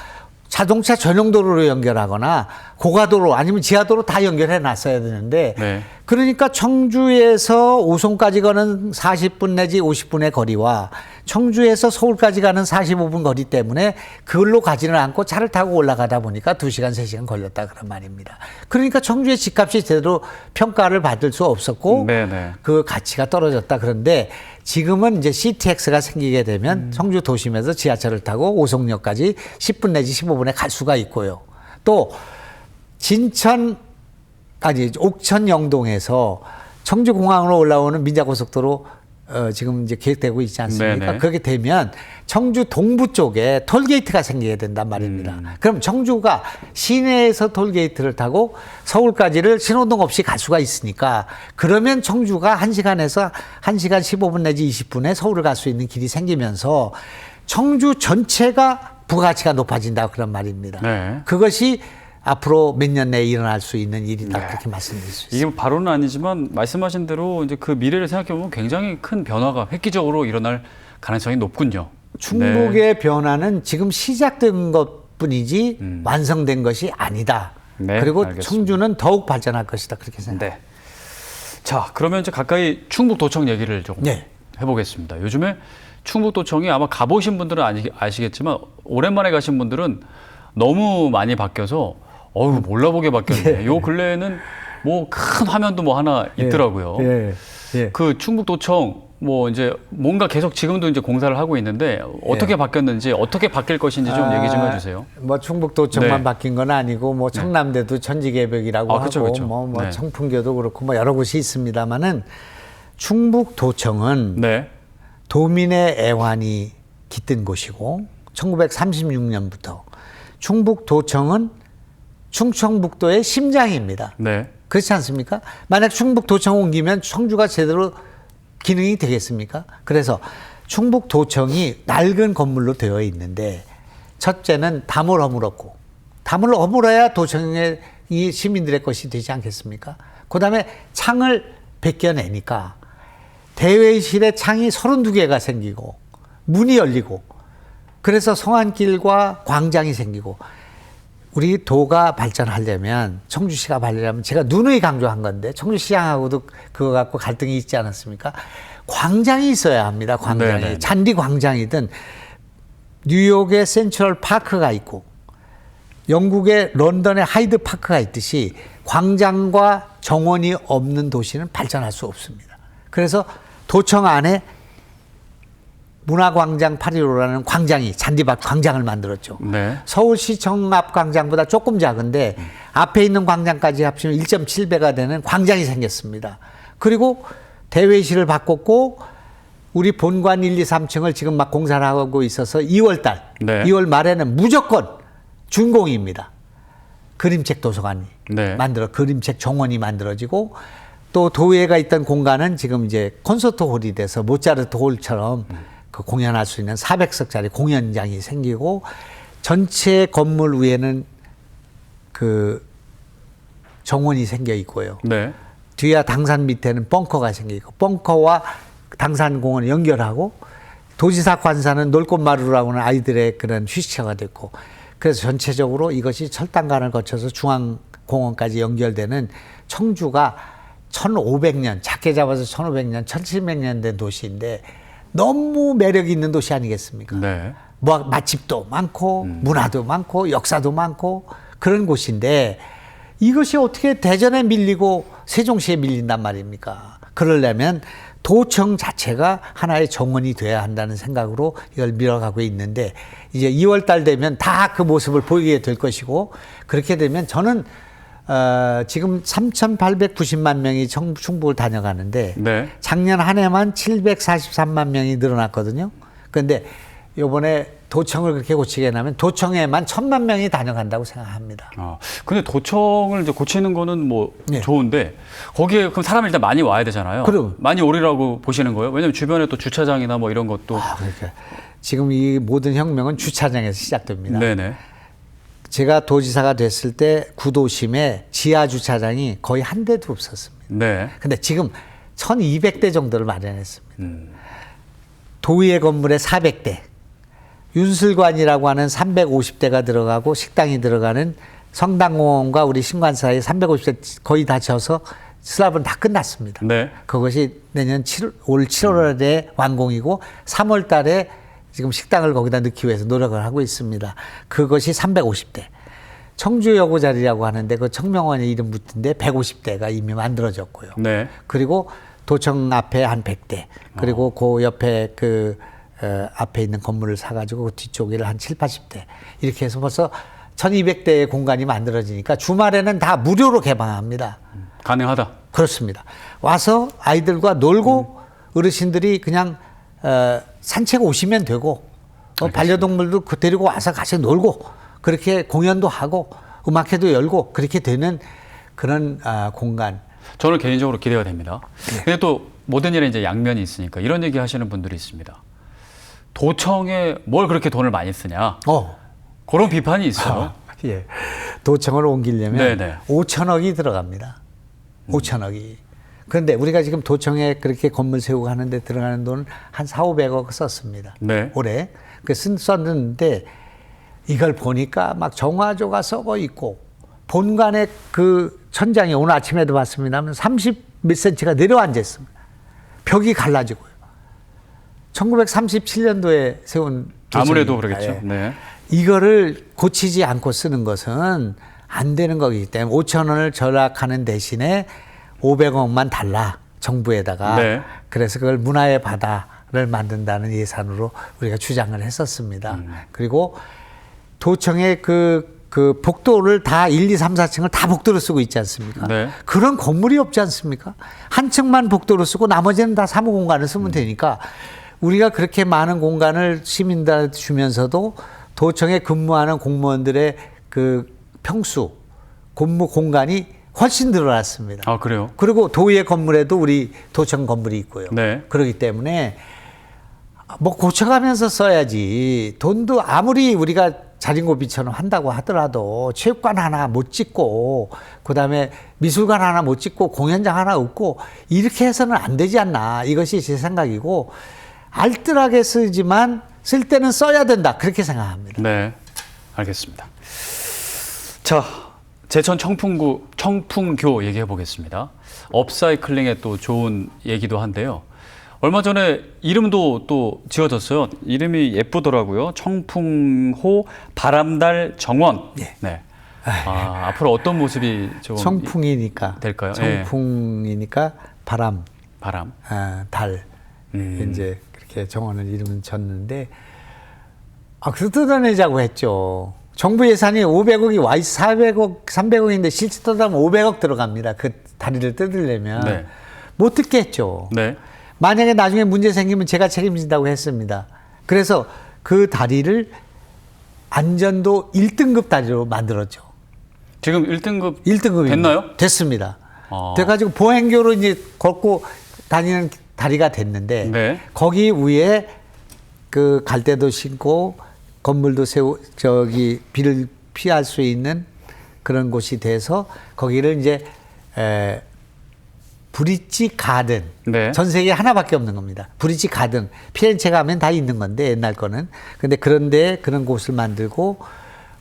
자동차 전용 도로로 연결하거나 고가도로 아니면 지하도로 다 연결해 놨어야 되는데 네. 그러니까 청주에서 오송까지 가는 40분 내지 50분의 거리와 청주에서 서울까지 가는 45분 거리 때문에 그걸로 가지는 않고 차를 타고 올라가다 보니까 2시간, 3시간 걸렸다 그런 말입니다. 그러니까 청주의 집값이 제대로 평가를 받을 수 없었고 네네. 그 가치가 떨어졌다. 그런데 지금은 이제 CTX가 생기게 되면 청주 도심에서 지하철을 타고 오송역까지 10분 내지 15분에 갈 수가 있고요. 또 옥천 영동에서 청주공항으로 올라오는 민자고속도로 지금 이제 계획되고 있지 않습니까? 네네. 그렇게 되면 청주 동부 쪽에 톨게이트가 생기게 된단 말입니다. 그럼 청주가 시내에서 톨게이트를 타고 서울까지를 신호등 없이 갈 수가 있으니까 그러면 청주가 1시간에서 1시간 15분 내지 20분에 서울을 갈 수 있는 길이 생기면서 청주 전체가 부가가치가 높아진다 그런 말입니다. 네. 그것이 앞으로 몇 년 내에 일어날 수 있는 일이다 그렇게 말씀드릴 수 있습니다. 이게 바로는 아니지만 말씀하신 대로 이제 그 미래를 생각해 보면 굉장히 큰 변화가 획기적으로 일어날 가능성이 높군요. 충북의 변화는 지금 시작된 것뿐이지 완성된 것이 아니다. 네, 그리고 알겠습니다. 청주는 더욱 발전할 것이다. 그렇게 생각합니다. 네. 자, 그러면 이제 가까이 충북도청 얘기를 조금 네. 해보겠습니다. 요즘에 충북도청이 아마 가보신 분들은 아시겠지만 오랜만에 가신 분들은 너무 많이 바뀌어서 몰라보게 바뀌었네. 요 근래에는 뭐 큰 화면도 뭐 하나 있더라고요. 예. 예. 그 충북도청 뭐 이제 뭔가 계속 지금도 이제 공사를 하고 있는데 어떻게 바뀌었는지 어떻게 바뀔 것인지 좀 얘기 좀 해주세요. 뭐 충북도청만 네. 바뀐 건 아니고 뭐 청남대도 천지개벽이라고 하고 그쵸, 그쵸. 뭐 네. 청풍교도 그렇고 뭐 여러 곳이 있습니다만은 충북도청은 네. 도민의 애환이 깃든 곳이고 1936년부터 충북도청은 충청북도의 심장입니다. 네. 그렇지 않습니까? 만약 충북도청 옮기면 청주가 제대로 기능이 되겠습니까? 그래서 충북도청이 낡은 건물로 되어 있는데 첫째는 담을 허물었고 담을 허물어야 도청의 이 시민들의 것이 되지 않겠습니까? 그다음에 창을 벗겨내니까 대회실에 창이 32개가 생기고 문이 열리고 그래서 성안길과 광장이 생기고 우리 도가 발전하려면 청주시가 발전하려면 제가 누누이 강조한 건데 청주시장하고도 그거 갖고 갈등이 있지 않았습니까? 광장이 있어야 합니다. 광장이. 네네. 잔디 광장이든 뉴욕의 센트럴 파크가 있고 영국의 런던의 하이드 파크가 있듯이 광장과 정원이 없는 도시는 발전할 수 없습니다. 그래서 도청 안에 문화광장 8.15라는 광장이 잔디밭 광장을 만들었죠. 네. 서울시청 앞 광장보다 조금 작은데 앞에 있는 광장까지 합치면 1.7배가 되는 광장이 생겼습니다. 그리고 대회실을 바꿨고 우리 본관 1, 2, 3층을 지금 막 공사를 하고 있어서 2월 달, 네. 2월 말에는 무조건 준공입니다. 그림책 도서관이 네. 그림책 정원이 만들어지고 또 도예가 있던 공간은 지금 이제 콘서트 홀이 돼서 모차르트 홀처럼 그 공연할 수 있는 400석짜리 공연장이 생기고 전체 건물 위에는 그 정원이 생겨 있고요. 네. 뒤에 당산 밑에는 벙커가 생기고 벙커와 당산공원을 연결하고 도지사 관사는 놀꽃마루라고 하는 아이들의 그런 휴식처가 됐고 그래서 전체적으로 이것이 철당간을 거쳐서 중앙공원까지 연결되는 청주가 1500년, 작게 잡아서 1500년, 1700년 된 도시인데 너무 매력이 있는 도시 아니겠습니까? 네. 뭐 맛집도 많고 문화도 많고 역사도 많고 그런 곳인데 이것이 어떻게 대전에 밀리고 세종시에 밀린단 말입니까? 그러려면 도청 자체가 하나의 정원이 돼야 한다는 생각으로 이걸 밀어가고 있는데 이제 2월 달 되면 다 그 모습을 보이게 될 것이고 그렇게 되면 저는 지금 3,890만 명이 충북을 다녀가는데 네. 작년 한 해만 743만 명이 늘어났거든요. 그런데 이번에 도청을 그렇게 고치게 하면 도청에만 1,000만 명이 다녀간다고 생각합니다. 근데 도청을 이제 고치는 거는 뭐 네. 좋은데 거기에 그럼 사람이 일단 많이 와야 되잖아요. 그럼. 많이 오리라고 보시는 거예요? 왜냐면 주변에 또 주차장이나 뭐 이런 것도. 그러니까 지금 이 모든 혁명은 주차장에서 시작됩니다. 네네. 제가 도지사가 됐을 때 구도심에 지하 주차장이 거의 한 대도 없었습니다. 네. 근데 지금 1,200대 정도를 마련했습니다. 도의회 건물에 400대, 윤술관이라고 하는 350대가 들어가고 식당이 들어가는 성당공원과 우리 신관 사이에 350대 거의 다 져서 슬랍은 다 끝났습니다. 네. 그것이 내년 올 7월에 완공이고 3월 달에 지금 식당을 거기다 넣기 위해서 노력을 하고 있습니다. 그것이 350대. 청주여고 자리라고 하는데 그 청명원에 이름 붙은데 150대가 이미 만들어졌고요. 네. 그리고 도청 앞에 한 100대. 그리고 그 옆에 앞에 있는 건물을 사가지고 그 뒤쪽에를 한 7, 80대. 이렇게 해서 벌써 1200대의 공간이 만들어지니까 주말에는 다 무료로 개방합니다. 가능하다. 그렇습니다. 와서 아이들과 놀고 어르신들이 그냥 산책 오시면 되고 반려동물도 데리고 와서 같이 놀고 그렇게 공연도 하고 음악회도 열고 그렇게 되는 그런 공간. 저는 개인적으로 기대가 됩니다. 근데 또 모든 일에 이제 양면이 있으니까 이런 얘기 하시는 분들이 있습니다. 도청에 뭘 그렇게 돈을 많이 쓰냐. 그런 비판이 있어요. 예. 도청을 옮기려면 네네. 5천억이 들어갑니다. 5천억이. 그런데 우리가 지금 도청에 그렇게 건물 세우고 하는데 들어가는 돈은 한 4, 500억 썼습니다. 네. 올해. 썼는데 이걸 보니까 막 정화조가 썩어 있고 본관의 그 천장이 오늘 아침에도 봤습니다만 30 몇 센치가 내려앉아 있습니다. 벽이 갈라지고요. 1937년도에 세운 아무래도 조직이니까, 그러겠죠. 예. 네. 이거를 고치지 않고 쓰는 것은 안 되는 거기 때문에 5천 원을 절약하는 대신에 500억만 달라 정부에다가. 네. 그래서 그걸 문화의 바다를 만든다는 예산으로 우리가 주장을 했었습니다. 그리고 도청의 그 복도를 다 1, 2, 3, 4층을 다 복도로 쓰고 있지 않습니까? 네. 그런 건물이 없지 않습니까? 한 층만 복도로 쓰고 나머지는 다 사무 공간을 쓰면 되니까 우리가 그렇게 많은 공간을 시민들한테 주면서도 도청에 근무하는 공무원들의 그 평수, 근무 공간이 훨씬 늘어났습니다. 아, 그래요? 그리고 도의회 건물에도 우리 도청 건물이 있고요. 네. 그렇기 때문에 뭐 고쳐가면서 써야지. 돈도 아무리 우리가 자린고비처럼 한다고 하더라도 체육관 하나 못 짓고 그다음에 미술관 하나 못 짓고 공연장 하나 없고 이렇게 해서는 안 되지 않나. 이것이 제 생각이고 알뜰하게 쓰지만 쓸 때는 써야 된다. 그렇게 생각합니다. 네, 알겠습니다. 자, 제천 청풍교 얘기해 보겠습니다. 업사이클링에 또 좋은 얘기도 한데요. 얼마 전에 이름도 또 지어졌어요. 이름이 예쁘더라고요. 청풍호 바람달 정원. 예. 네. 앞으로 어떤 모습이 좀 청풍이니까 될까요? 청풍이니까 바람, 바람. 달 이제 그렇게 정원을 이름은 졌는데 그래서 뜯어내자고 했죠. 정부 예산이 500억이 와 있어 400억, 300억인데 실제 뜯어면 500억 들어갑니다. 그 다리를 뜯으려면 네. 못 뜯게 했죠. 네. 만약에 나중에 문제 생기면 제가 책임진다고 했습니다. 그래서 그 다리를 안전도 1등급 다리로 만들었죠. 지금 1등급 1등급이 됐나요? 됐습니다. 아. 돼가지고 보행교로 이제 걷고 다니는 다리가 됐는데 네. 거기 위에 그 갈대도 심고 건물도 비를 피할 수 있는 그런 곳이 돼서 거기를 이제 브릿지 가든. 네. 전 세계에 하나밖에 없는 겁니다. 브릿지 가든. 피렌체 가면 다 있는 건데 옛날 거는. 근데 그런데 그런 곳을 만들고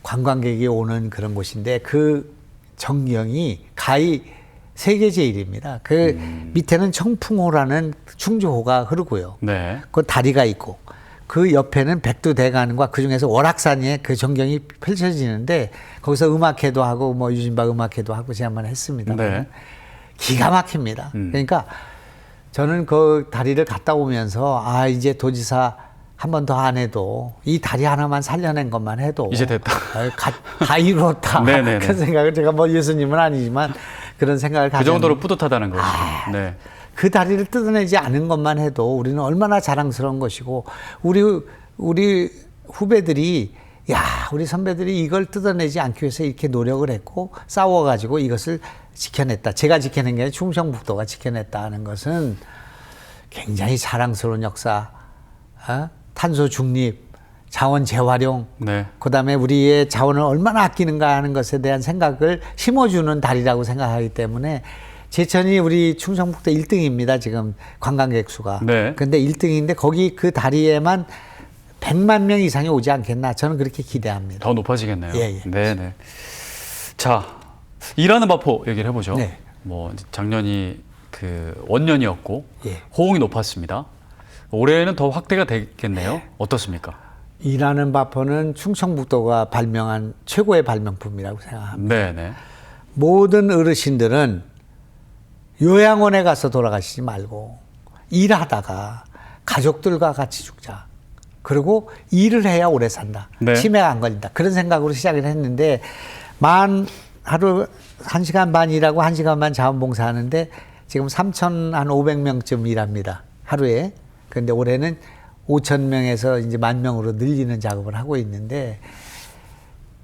관광객이 오는 그런 곳인데 그 전경이 가히 세계 제일입니다. 그 밑에는 청풍호라는 충주호가 흐르고요. 네. 그 다리가 있고 그 옆에는 백두대간과 그 중에서 월악산에 그 전경이 펼쳐지는데 거기서 음악회도 하고 뭐 유진박 음악회도 하고 제가 했습니다. 네. 기가 막힙니다. 그러니까 저는 그 다리를 갔다 오면서 이제 도지사 한 번 더 안 해도 이 다리 하나만 살려낸 것만 해도 이제 됐다. 다 이뤘다. 네네네. 그런 생각을 제가 뭐 예수님은 아니지만 그런 생각을 그 정도로 뿌듯하다는 거죠. 네. 그 다리를 뜯어내지 않은 것만 해도 우리는 얼마나 자랑스러운 것이고 우리 후배들이 우리 선배들이 이걸 뜯어내지 않기 위해서 이렇게 노력을 했고 싸워가지고 이것을 지켜냈다. 제가 지켜낸 게 아니라 충청북도가 지켜냈다 하는 것은 굉장히 자랑스러운 역사, 탄소 중립, 자원 재활용, 네. 그다음에 우리의 자원을 얼마나 아끼는가 하는 것에 대한 생각을 심어주는 달이라고 생각하기 때문에 제천이 우리 충청북도 1등입니다. 지금 관광객 수가. 네. 근데 1등인데 거기 그 다리에만 100만 명 이상이 오지 않겠나 저는 그렇게 기대합니다. 더 높아지겠네요. 예. 네네. 자, 일하는 바포 얘기를 해보죠. 네. 뭐 작년이 그 원년이었고 예. 호응이 높았습니다. 올해는 더 확대가 되겠네요. 어떻습니까? 일하는 바포는 충청북도가 발명한 최고의 발명품이라고 생각합니다. 네네. 모든 어르신들은 요양원에 가서 돌아가시지 말고 일하다가 가족들과 같이 죽자. 그리고 일을 해야 오래 산다. 네. 치매가 안 걸린다. 그런 생각으로 시작을 했는데 하루 1시간 반 일하고 1시간 반 자원봉사하는데 지금 3,500명쯤 일합니다. 하루에. 그런데 올해는 5,000명에서 이제 10,000명으로 늘리는 작업을 하고 있는데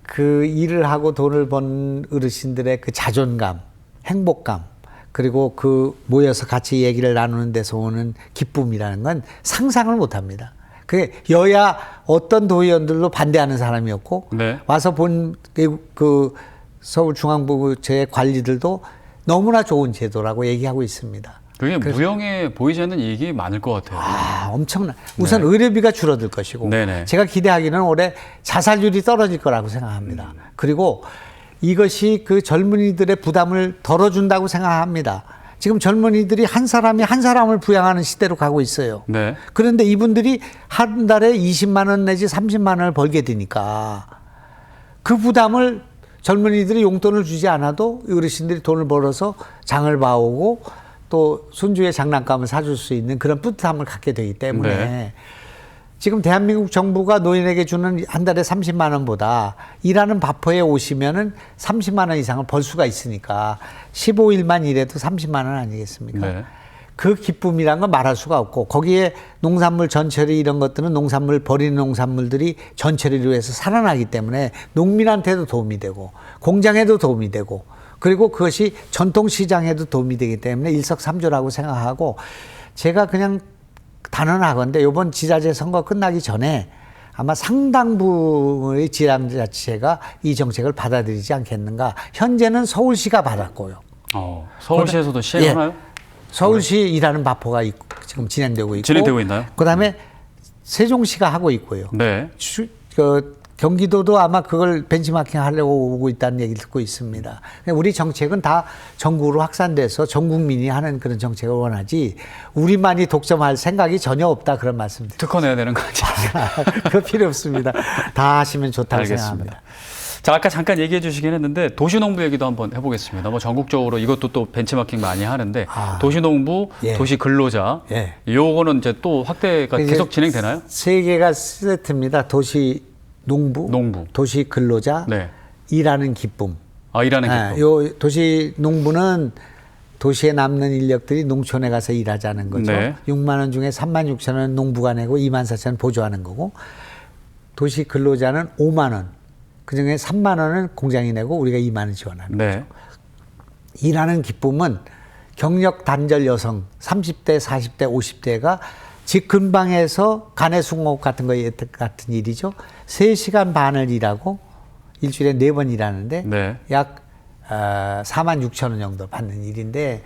그 일을 하고 돈을 번 어르신들의 그 자존감, 행복감, 그리고 그 모여서 같이 얘기를 나누는 데서 오는 기쁨이라는 건 상상을 못 합니다. 그게 여야 어떤 도의원들도 반대하는 사람이었고 네. 와서 본 그 서울중앙부처의 관리들도 너무나 좋은 제도라고 얘기하고 있습니다. 그게 무형해 보이지 않는 이익이 많을 것 같아요. 엄청나. 우선 의료비가 줄어들 것이고 네네. 제가 기대하기는 올해 자살률이 떨어질 거라고 생각합니다. 그리고 이것이 그 젊은이들의 부담을 덜어준다고 생각합니다. 지금 젊은이들이 한 사람이 한 사람을 부양하는 시대로 가고 있어요. 네. 그런데 이분들이 한 달에 20만 원 내지 30만 원을 벌게 되니까 그 부담을 젊은이들이 용돈을 주지 않아도 어르신들이 돈을 벌어서 장을 봐오고 또 손주의 장난감을 사줄 수 있는 그런 뿌듯함을 갖게 되기 때문에 네. 지금 대한민국 정부가 노인에게 주는 한 달에 30만 원보다 일하는 바퍼에 오시면은 30만 원 이상을 벌 수가 있으니까 15일만 일해도 30만 원 아니겠습니까? 네. 그 기쁨이란 건 말할 수가 없고 거기에 농산물 전처리 이런 것들은 농산물 버리는 농산물들이 전처리로 해서 살아나기 때문에 농민한테도 도움이 되고 공장에도 도움이 되고 그리고 그것이 전통시장에도 도움이 되기 때문에 일석삼조라고 생각하고 제가 그냥 단언하건대 이번 지자체 선거 끝나기 전에 아마 상당부의 지방자치제가 이 정책을 받아들이지 않겠는가. 현재는 서울시가 받았고요. 서울시에서도 시행하나요? 예, 서울시 일하는 바포가 지금 진행되고 있고. 진행되고 있나요? 그다음에 세종시가 하고 있고요. 네. 경기도도 아마 그걸 벤치마킹 하려고 오고 있다는 얘기를 듣고 있습니다. 우리 정책은 다 전국으로 확산돼서 전 국민이 하는 그런 정책을 원하지 우리만이 독점할 생각이 전혀 없다 그런 말씀드립니다. 특허 내야 되는 거 아니에요? 그거 필요 없습니다. 다 하시면 좋다고 알겠습니다. 생각합니다. 자, 아까 잠깐 얘기해 주시긴 했는데 도시농부 얘기도 한번 해보겠습니다. 뭐 전국적으로 이것도 또 벤치마킹 많이 하는데 도시농부, 예. 도시근로자 예. 요거는 이제 또 확대가 계속 진행되나요? 세 개가 세트입니다. 도시 농부, 도시 근로자, 네. 일하는 기쁨. 일하는 기쁨. 요 도시 농부는 도시에 남는 인력들이 농촌에 가서 일하자는 거죠. 네. 6만 원 중에 3만 6천 원 농부가 내고 2만 4천 원 보조하는 거고 도시 근로자는 5만 원. 그중에 3만 원은 공장이 내고 우리가 2만 원 지원하는 네. 거죠. 일하는 기쁨은 경력 단절 여성 30대, 40대, 50대가 집 근방에서 간해수공업 같은 같은 일이죠. 3시간 반을 일하고 일주일에 4번 일하는데 네. 약 4만 6천 원 정도 받는 일인데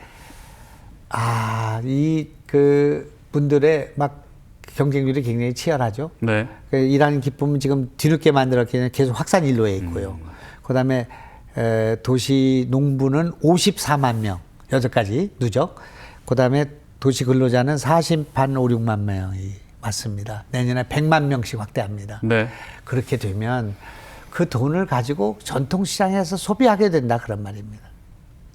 그 분들의 막 경쟁률이 굉장히 치열하죠. 네. 일하는 기쁨은 지금 뒤늦게 만들었기 때문에 계속 확산 일로에 있고요. 그다음에 도시 농부는 54만 명, 여기까지 누적. 그다음에 도시 근로자는 40만 5, 6만 명이 맞습니다. 내년에 100만 명씩 확대합니다. 네. 그렇게 되면 그 돈을 가지고 전통시장에서 소비하게 된다 그런 말입니다.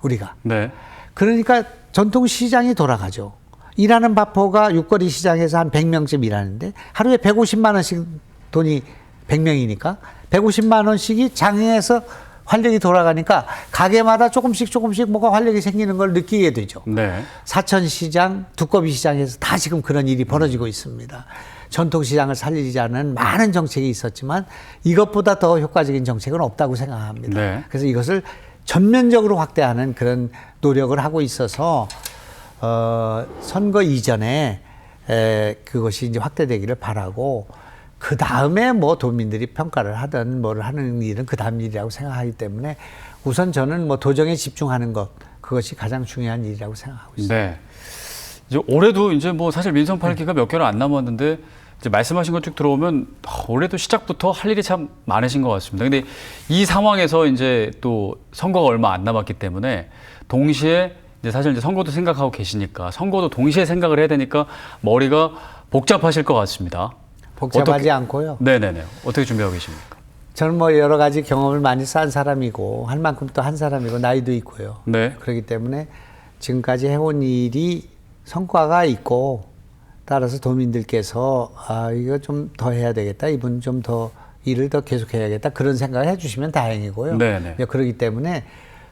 우리가. 네. 그러니까 전통시장이 돌아가죠. 일하는 바포가 육거리 시장에서 한 100명쯤 일하는데 하루에 150만 원씩 돈이 100명이니까 150만 원씩이 장에서 활력이 돌아가니까 가게마다 조금씩 뭐가 활력이 생기는 걸 느끼게 되죠. 네. 사천시장, 두꺼비시장에서 다 지금 그런 일이 벌어지고 있습니다. 전통시장을 살리자는 많은 정책이 있었지만 이것보다 더 효과적인 정책은 없다고 생각합니다. 네. 그래서 이것을 전면적으로 확대하는 그런 노력을 하고 있어서 선거 이전에 그것이 이제 확대되기를 바라고 그 다음에 뭐 도민들이 평가를 하든 뭐를 하는 일은 그 다음 일이라고 생각하기 때문에 우선 저는 뭐 도정에 집중하는 것 그것이 가장 중요한 일이라고 생각하고 있습니다. 네. 이제 올해도 이제 뭐 사실 민선 8기가 몇 개월 안 남았는데 이제 말씀하신 것 쭉 들어오면 올해도 시작부터 할 일이 참 많으신 것 같습니다. 근데 이 상황에서 이제 또 선거가 얼마 안 남았기 때문에 동시에 이제 사실 이제 선거도 생각하고 계시니까 선거도 동시에 생각을 해야 되니까 머리가 복잡하실 것 같습니다. 복잡하지 않고요. 네네네. 어떻게 준비하고 계십니까? 저는 뭐 여러 가지 경험을 많이 쌓은 사람이고 할 만큼 또 한 사람이고 나이도 있고요. 네. 그렇기 때문에 지금까지 해온 일이 성과가 있고 따라서 도민들께서 이거 좀 더 해야 되겠다. 이분 좀 더 일을 더 계속해야겠다. 그런 생각을 해주시면 다행이고요. 네네. 그렇기 때문에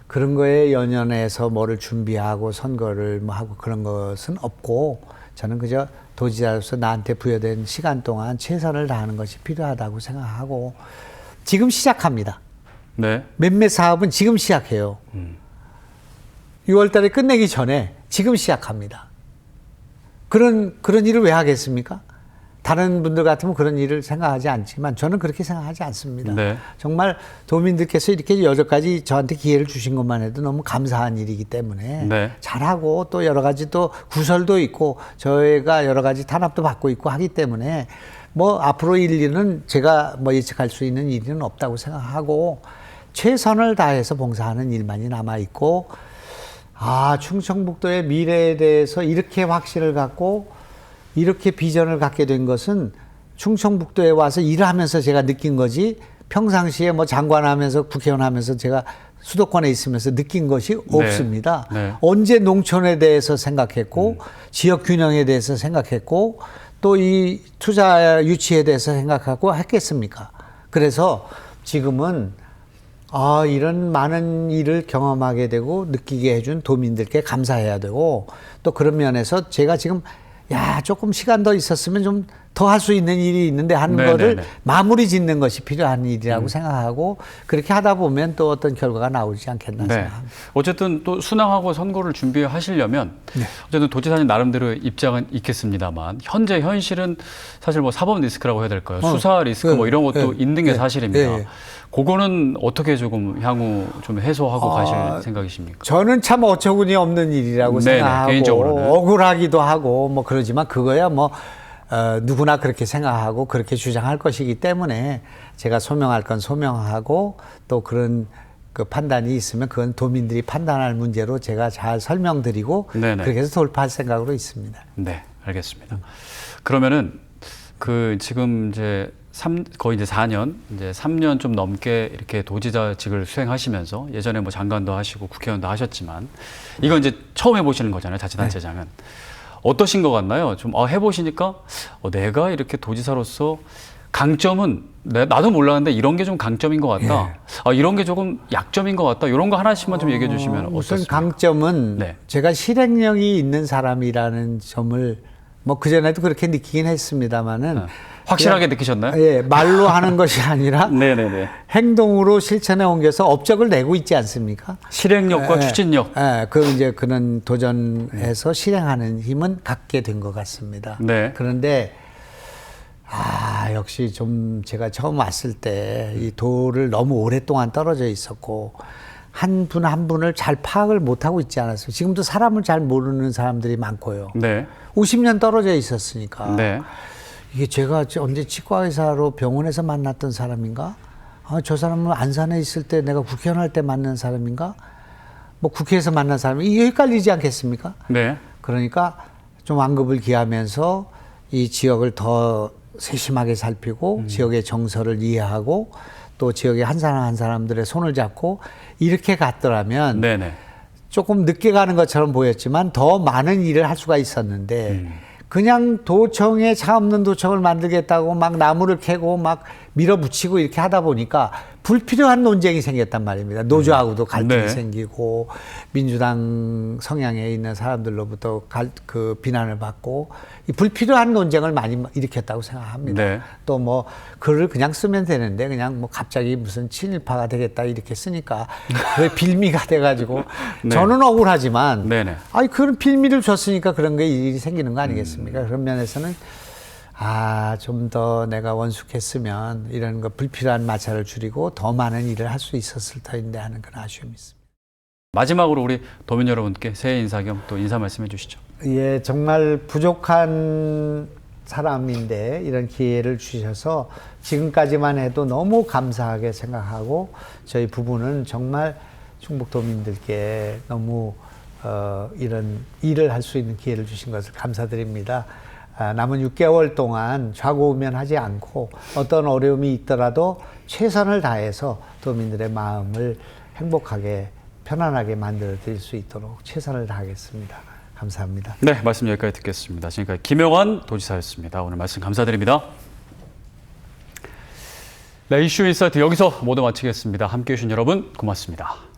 그런 거에 연연해서 뭐를 준비하고 선거를 뭐 하고 그런 것은 없고 저는 그저 도지사로서 나한테 부여된 시간 동안 최선을 다하는 것이 필요하다고 생각하고 지금 시작합니다. 네. 몇몇 사업은 지금 시작해요. 6월 달에 끝내기 전에 지금 시작합니다. 그런 일을 왜 하겠습니까? 다른 분들 같으면 그런 일을 생각하지 않지만 저는 그렇게 생각하지 않습니다. 네. 정말 도민들께서 이렇게 여러 가지 저한테 기회를 주신 것만 해도 너무 감사한 일이기 때문에 네. 잘하고 또 여러 가지 또 구설도 있고 저희가 여러 가지 탄압도 받고 있고 하기 때문에 뭐 앞으로 일은 제가 뭐 예측할 수 있는 일은 없다고 생각하고 최선을 다해서 봉사하는 일만이 남아 있고, 충청북도의 미래에 대해서 이렇게 확신을 갖고 이렇게 비전을 갖게 된 것은 충청북도에 와서 일하면서 제가 느낀 거지, 평상시에 뭐 장관하면서 국회의원 하면서 제가 수도권에 있으면서 느낀 것이 없습니다. 네. 언제 농촌에 대해서 생각했고, 지역 균형에 대해서 생각했고, 또 이 투자 유치에 대해서 생각하고 했겠습니까? 그래서 지금은 이런 많은 일을 경험하게 되고 느끼게 해준 도민들께 감사해야 되고, 또 그런 면에서 제가 지금 조금 시간 더 있었으면 좀 더 할 수 있는 일이 있는데 하는 거를 마무리 짓는 것이 필요한 일이라고 생각하고, 그렇게 하다 보면 또 어떤 결과가 나오지 않겠나 생각합니다. 어쨌든 또 순항하고 선거를 준비하시려면 어쨌든 도지사님 나름대로 입장은 있겠습니다만, 현재 현실은 사실 뭐 사법 리스크라고 해야 될까요? 수사 리스크 뭐 이런 것도 있는 게 사실입니다. 그거는 어떻게 조금 향후 좀 해소하고 가실 생각이십니까? 저는 참 어처구니 없는 일이라고 생각하고, 개인적으로는. 억울하기도 하고 뭐 그러지만 그거야 뭐 누구나 그렇게 생각하고 그렇게 주장할 것이기 때문에 제가 소명할 건 소명하고, 또 그런 그 판단이 있으면 그건 도민들이 판단할 문제로 제가 잘 설명드리고 그렇게 해서 돌파할 생각으로 있습니다. 네, 알겠습니다. 그러면은 그 지금 이제 거의 이제 4년, 이제 3년 좀 넘게 이렇게 도지사직을 수행하시면서, 예전에 뭐 장관도 하시고 국회의원도 하셨지만, 이건 이제 처음 해보시는 거잖아요, 자치단체장은. 어떠신 것 같나요? 좀 해보시니까 내가 이렇게 도지사로서 강점은 나도 몰랐는데 이런 게 좀 강점인 것 같다. 이런 게 조금 약점인 것 같다. 이런 거 하나씩만 좀 얘기해 주시면 우선 어떻습니까? 강점은 제가 실행력이 있는 사람이라는 점을 뭐 그전에도 그렇게 느끼긴 했습니다마는, 확실하게 느끼셨나요? 예, 말로 하는 것이 아니라 네네네. 행동으로 실천에 옮겨서 업적을 내고 있지 않습니까? 실행력과 추진력. 이제 그런 도전해서 실행하는 힘은 갖게 된 것 같습니다. 네. 그런데 역시 좀 제가 처음 왔을 때 이 도를 너무 오랫동안 떨어져 있었고, 한 분 한 분을 잘 파악을 못하고 있지 않았어요. 지금도 사람을 잘 모르는 사람들이 많고요. 네. 50년 떨어져 있었으니까. 네. 이게 제가 언제 치과의사로 병원에서 만났던 사람인가? 저 사람은 안산에 있을 때 내가 국회의원 할 때 만난 사람인가? 뭐 국회에서 만난 사람이, 이게 헷갈리지 않겠습니까? 네. 그러니까 좀 완급을 기하면서 이 지역을 더 세심하게 살피고, 지역의 정서를 이해하고, 또 지역의 한 사람 한 사람들의 손을 잡고 이렇게 갔더라면 조금 늦게 가는 것처럼 보였지만 더 많은 일을 할 수가 있었는데, 그냥 도청에 차 없는 도청을 만들겠다고 막 나무를 캐고 막 밀어붙이고 이렇게 하다 보니까 불필요한 논쟁이 생겼단 말입니다. 노조하고도 갈등이 생기고, 민주당 성향에 있는 사람들로부터 비난을 받고, 이 불필요한 논쟁을 많이 일으켰다고 생각합니다. 또 뭐 글을 그냥 쓰면 되는데 그냥 뭐 갑자기 무슨 친일파가 되겠다 이렇게 쓰니까 그게 빌미가 돼가지고 저는 억울하지만 그런 빌미를 줬으니까 그런 게 일이 생기는 거 아니겠습니까? 그런 면에서는 좀 더 내가 원숙했으면 이런 거 불필요한 마찰을 줄이고 더 많은 일을 할 수 있었을 터인데 하는 그런 아쉬움이 있습니다. 마지막으로 우리 도민 여러분께 새해 인사 겸 또 인사 말씀해 주시죠. 예, 정말 부족한 사람인데 이런 기회를 주셔서 지금까지만 해도 너무 감사하게 생각하고, 저희 부부는 정말 충북도민들께 너무 이런 일을 할 수 있는 기회를 주신 것을 감사드립니다. 남은 6개월 동안 좌고우면하지 않고 어떤 어려움이 있더라도 최선을 다해서 도민들의 마음을 행복하게 편안하게 만들어 드릴 수 있도록 최선을 다하겠습니다. 감사합니다. 네, 말씀 여기까지 듣겠습니다. 지금까지 김영환 도지사였습니다. 오늘 말씀 감사드립니다. 네, 이슈 인사이트 여기서 모두 마치겠습니다. 함께해 주신 여러분 고맙습니다.